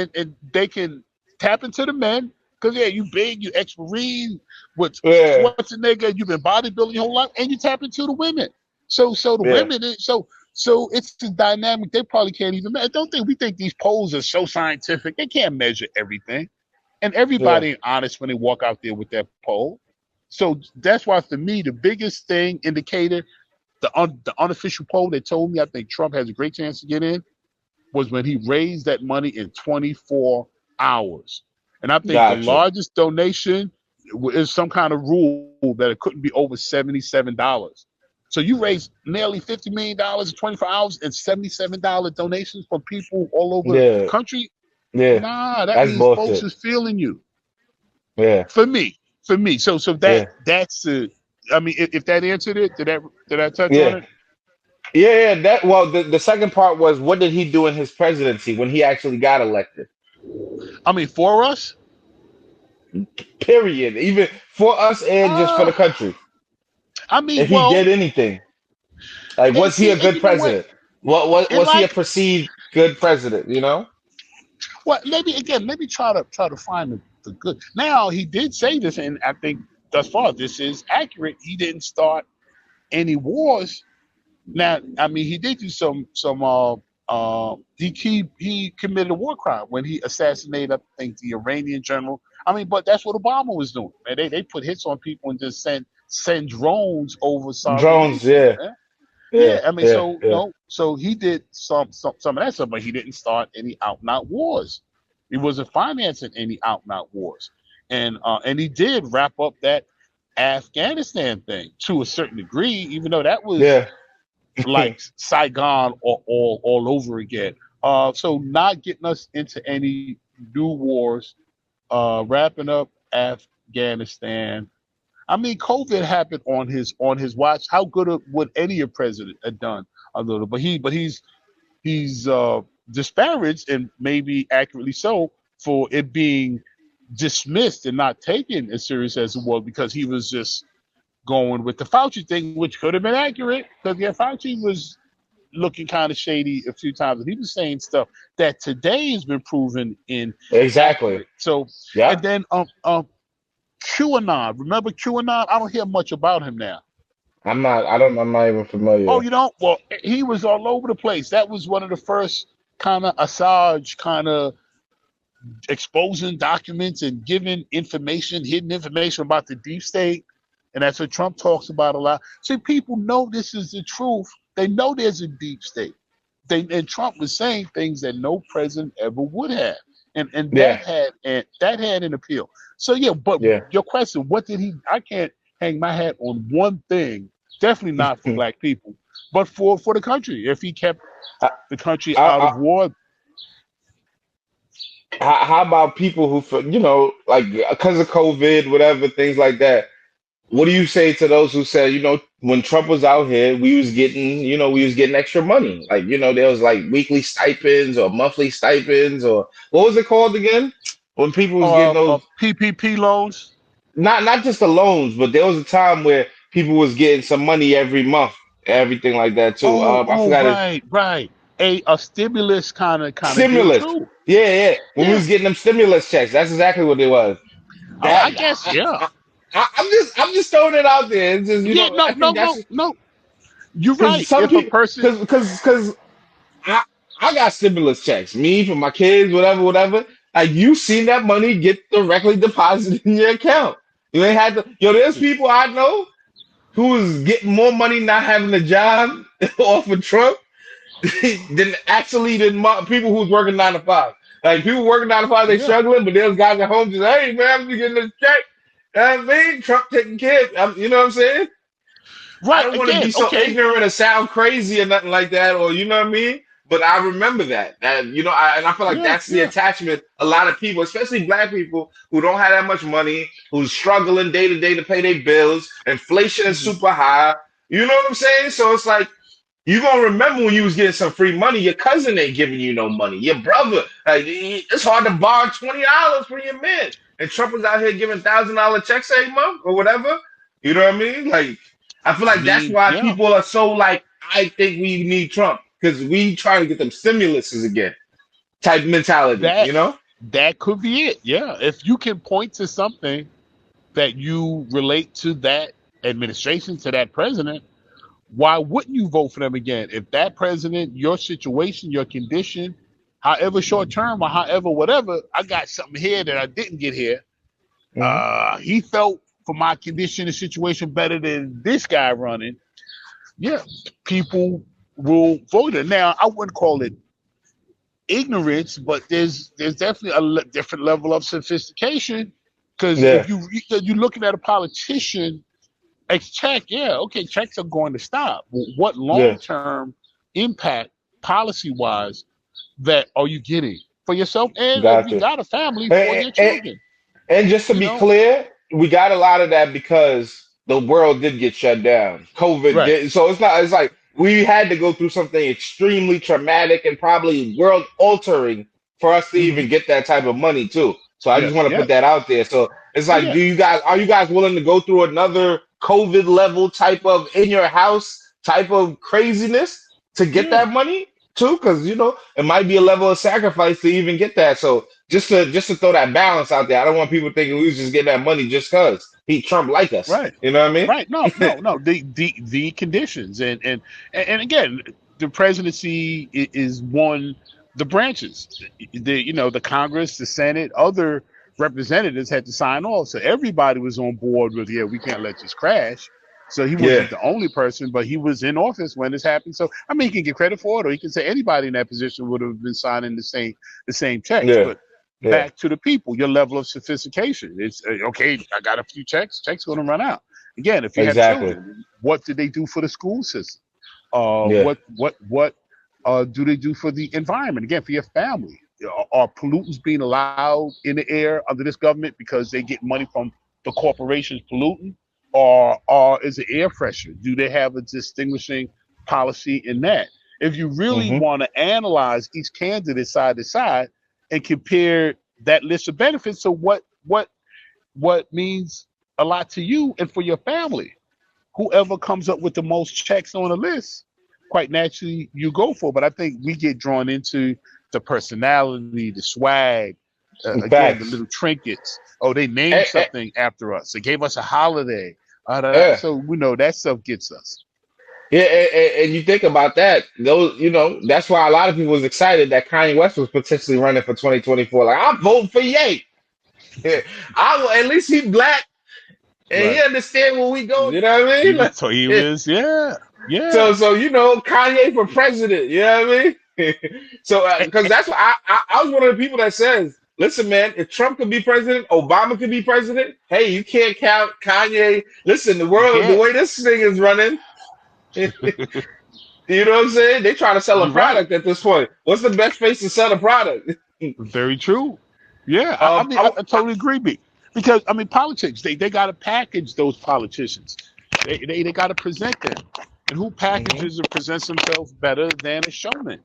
they can tap into the men because yeah, you big, you ex-marine with yeah, Schwarzenegger, you've been bodybuilding your whole life, and you tap into the women. So the yeah, women, so it's the dynamic. They probably can't even. I don't think we think these polls are so scientific. They can't measure everything, and yeah, everybody ain't honest when they walk out there with that poll. So that's why, for me, the biggest thing indicator, the unofficial poll that told me I think Trump has a great chance to get in was when he raised that money in 24 hours. And I think the gotcha. largest donation is some kind of rule that it couldn't be over $77. So you raised nearly $50 million in 24 hours and $77 donations from people all over the Yeah, country. yeah, Nah, that that's means folks bullshit. is feeling you. Yeah, For me, so yeah, that's the. I mean, if that answered it, did I touch on yeah, it? yeah, yeah. That well, the second part was what did he do in his presidency when he actually got elected? I mean, for us, Period. Even for us and just for uh, the country. I mean, If he well, did anything, like and was he see, a and good you know what? president? What And was he a like, perceived good president? You know? what? Maybe try to find the good. Now he did say this, and I think thus far this is accurate. He didn't start any wars. Now, I mean, he did do some he committed a war crime when he assassinated, I think, the Iranian general. I mean, but that's what Obama was doing. Man, they put hits on people and just send drones over sovereign Drones, nations. yeah, Man. yeah, Yeah, I mean, yeah, so yeah, so he did some of that stuff, but he didn't start any out and out wars. He wasn't financing any out and out wars, and he did wrap up that Afghanistan thing to a certain degree, even though that was yeah. like Saigon or all over again. So not getting us into any new wars, wrapping up Afghanistan. I mean, COVID happened on his watch. How good would any president have done a little? But he's disparaged, and maybe accurately so, for it being dismissed and not taken as serious as it was, because he was just going with the Fauci thing, which could have been accurate, because yeah, Fauci was looking kind of shady a few times, and he was saying stuff that today has been proven Exactly. inaccurate. So, and Yeah. then QAnon. Remember QAnon? I don't hear much about him now. I'm not. I don't. I'm not even Oh, familiar. you don't? Well, he was all over the place. That was one of the first kind of Assange kind of exposing documents and giving information, hidden information about the deep state. And that's what Trump talks about a lot. See, people know this is the truth. They know there's a deep state. And Trump was saying things that no president ever would have. And Yeah. that had an appeal. So yeah, but Yeah. your question, what did he? I can't hang my hat on one thing. Definitely not for black people, but for the country. If he kept I, the country out I, of war. how about people who, like because of COVID, whatever, things like that? What do you say to those who said, when Trump was out here, we was getting extra money. Like, there was like weekly stipends or monthly stipends, or what was it called again? When people was getting those, PPP loans. not just the loans, but there was a time where people was getting some money every month, everything like that too. I Oh, forgot it. right. A stimulus kind of deal Stimulus. too. Yeah, yeah. When we Yeah. was getting them stimulus checks, that's exactly what it was. That I guess, yeah. I'm just throwing it out there. It's just, Yeah, I no, think no, that's no, no. You're because right. some If a people, person, because I got stimulus checks, me for my kids, whatever, whatever. Like you seen that money get directly deposited in your account. You ain't had to. There's people I know who was getting more money not having a job off of Trump than people who's working 9 to 5. Like people working 9 to 5, they yeah, struggling, but there's guys at home just, hey man, I'm just getting this check. You know what I mean? Trump taking care you know what I'm saying? I right. don't want to Again, be so okay. ignorant or sound crazy or nothing like that, or you know what I mean? But I remember that. And I feel like Yeah, that's the yeah. attachment a lot of people, especially black people who don't have that much money, who's struggling day to day to pay their bills. Inflation is Mhm. super high. You know what I'm saying? So it's like you gonna remember when you was getting some free money. Your cousin ain't giving you no money. Your brother, like, it's hard to borrow $20 from your man. And Trump was out here giving $1,000 checks every month or whatever. You know what I mean? Like, I feel I like that's mean, why yeah. people are so like, I think we need Trump because we trying to get them stimuluses again, type mentality. That that could be it. Yeah. If you can point to something that you relate to that administration, to that president, why wouldn't you vote for them again? If that president, your situation, your condition, however short term or however whatever, I got something here that I didn't get here. Hmm. He felt for my condition and situation better than this guy running. Yeah, people will vote it. Now, I wouldn't call it ignorance, but there's definitely a different level of sophistication. Because Yeah, if you're looking at a politician, check, yeah, okay, checks are going to stop. What yeah, long term impact, policy wise, that are you getting for yourself? And if you gotcha. got a family, for And, your and, children, and just to you be know? clear, we got a lot of that because the world did get shut down. COVID Right. did. So it's not, it's like we had to go through something extremely traumatic and probably world altering for us to Hmm. even get that type of money too. So I just Yes. want to put that Yes. out there. So it's Oh like, yeah. are you guys willing to go through another COVID level type of in your house type of craziness to get Yeah. that money too? Because it might be a level of sacrifice to even get that. So just to throw that balance out there, I don't want people thinking we was just getting that money just cause he Trump like us. Right. You know what I Right. No. mean? No. No. The conditions and again. the presidency is one the branches. The Congress, the Senate, other representatives had to sign off. So everybody was on board with, yeah, we can't let this crash. So he Yeah. wasn't the only person, but he was in office when this happened. So I mean, he can get credit for it, or he can say anybody in that position would have been signing the same checks. Yeah. But Yeah. back to the people, your level of sophistication. It's okay. I got a few checks. Checks going to run out. Again, if you have Exactly. children, what did they do for the school system? Yeah. What do they do for the environment? Again, for your family, are pollutants being allowed in the air under this government because they get money from the corporations polluting, or is it air fresher? Do they have a distinguishing policy in that? If you really Hmm. want to analyze each candidate side to side and compare that list of benefits, so what means a lot to you and for your family? Whoever comes up with the most checks on the list, quite naturally you go for. But I think we get drawn into the personality, the swag, again, the Facts. little trinkets. Oh, they named Eh, something after us. They gave us a holiday. yeah. So we know that stuff gets us. Yeah, and you think about that, that's why a lot of people was excited that Kanye West was potentially running for 2024. Like, I'm voting for Ye. I will, at least he black and he Right. understand where we going, you know what I mean? Like, He yeah. was, yeah, So yeah. so Kanye for president, you know what I mean? So because that's what I was one of the people that says, listen, man, if Trump could be president, Obama could be president. Hey, you can't count Kanye. Listen, the You world, the can't. way this thing is running. You know what I'm saying? They trying to sell a You're right. product at this point. What's the best place to sell a product? Very true. Yeah, I mean, I totally agree. Because I mean, politics, they got to package those politicians. They got to present them. And who Mhm. packages and presents themselves better than a showman?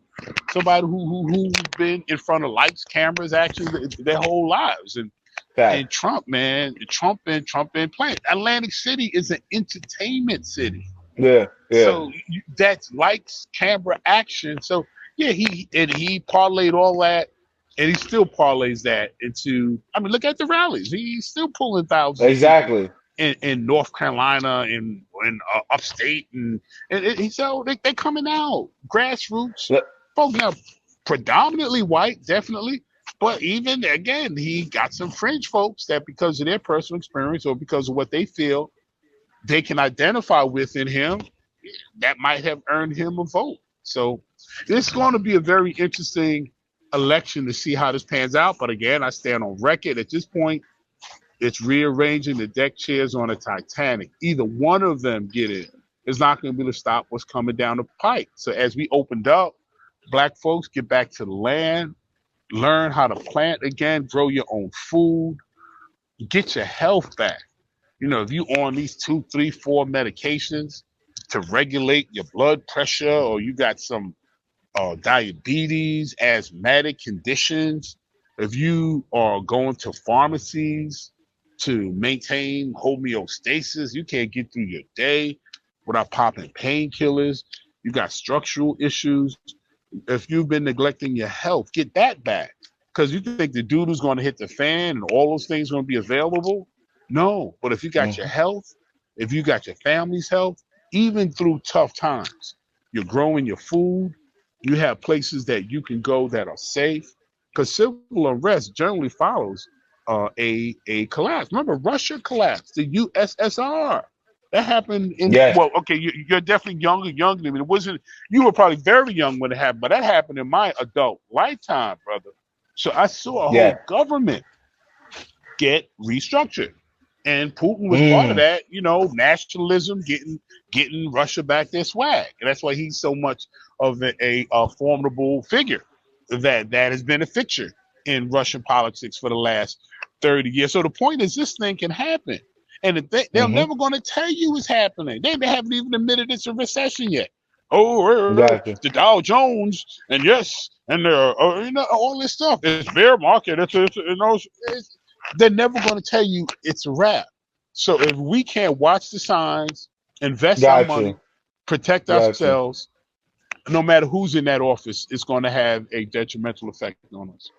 Somebody who's been in front of lights, cameras, actions their whole lives. And Fact. Trump, man, Trump been playing. Atlantic City is an entertainment city. Yeah, yeah. So that's lights, camera, action. So yeah, he parlayed all that, and he still parlays that into. I mean, look at the rallies. He's still pulling thousands of people Exactly. in North Carolina, in upstate, and so they coming out grassroots. Look, Folks now predominantly white, definitely. But even again, he got some fringe folks that because of their personal experience or because of what they feel they can identify with in him, that might have earned him a vote. So it's going to be a very interesting election to see how this pans out. But again, I stand on record at this point. It's rearranging the deck chairs on a Titanic. Either one of them get in. It's not going to be able to stop what's coming down the pike. So as we opened up, black folks get back to the land, learn how to plant again, grow your own food, get your health back. If you on these 2, 3, 4 medications to regulate your blood pressure, or you got some diabetes, asthmatic conditions, if you are going to pharmacies to maintain homeostasis, you can't get through your day without popping painkillers. You got structural issues. If you've been neglecting your health, get that back. Because you think the dude who's going to hit the fan and all those things are going to be available? No. But if you got your mhm. health, if you got your family's health, even through tough times, you're growing your food, you have places that you can go that are safe. Because civil unrest generally follows a collapse. Remember, Russia collapsed, the USSR. That happened Yes, okay, you're definitely younger than me. It wasn't, you were probably very young when it happened, but that happened in my adult lifetime, brother. So I saw a yeah. whole government get restructured. And Putin was part of Mm, that, nationalism, getting Russia back their swag. And that's why he's so much of a formidable figure that has been a fixture in Russian politics for the last 30 years. So the point is this thing can happen. And they're hmm. never going to tell you it's happening. They haven't even admitted it's a recession yet. Oh, Gotcha. the Dow Jones, and yes, and all this stuff. It's bear market. They're never going to tell you it's a wrap. So if we can't watch the signs, invest our money, Gotcha. protect Gotcha. ourselves, no matter who's in that office, it's going to have a detrimental effect on us.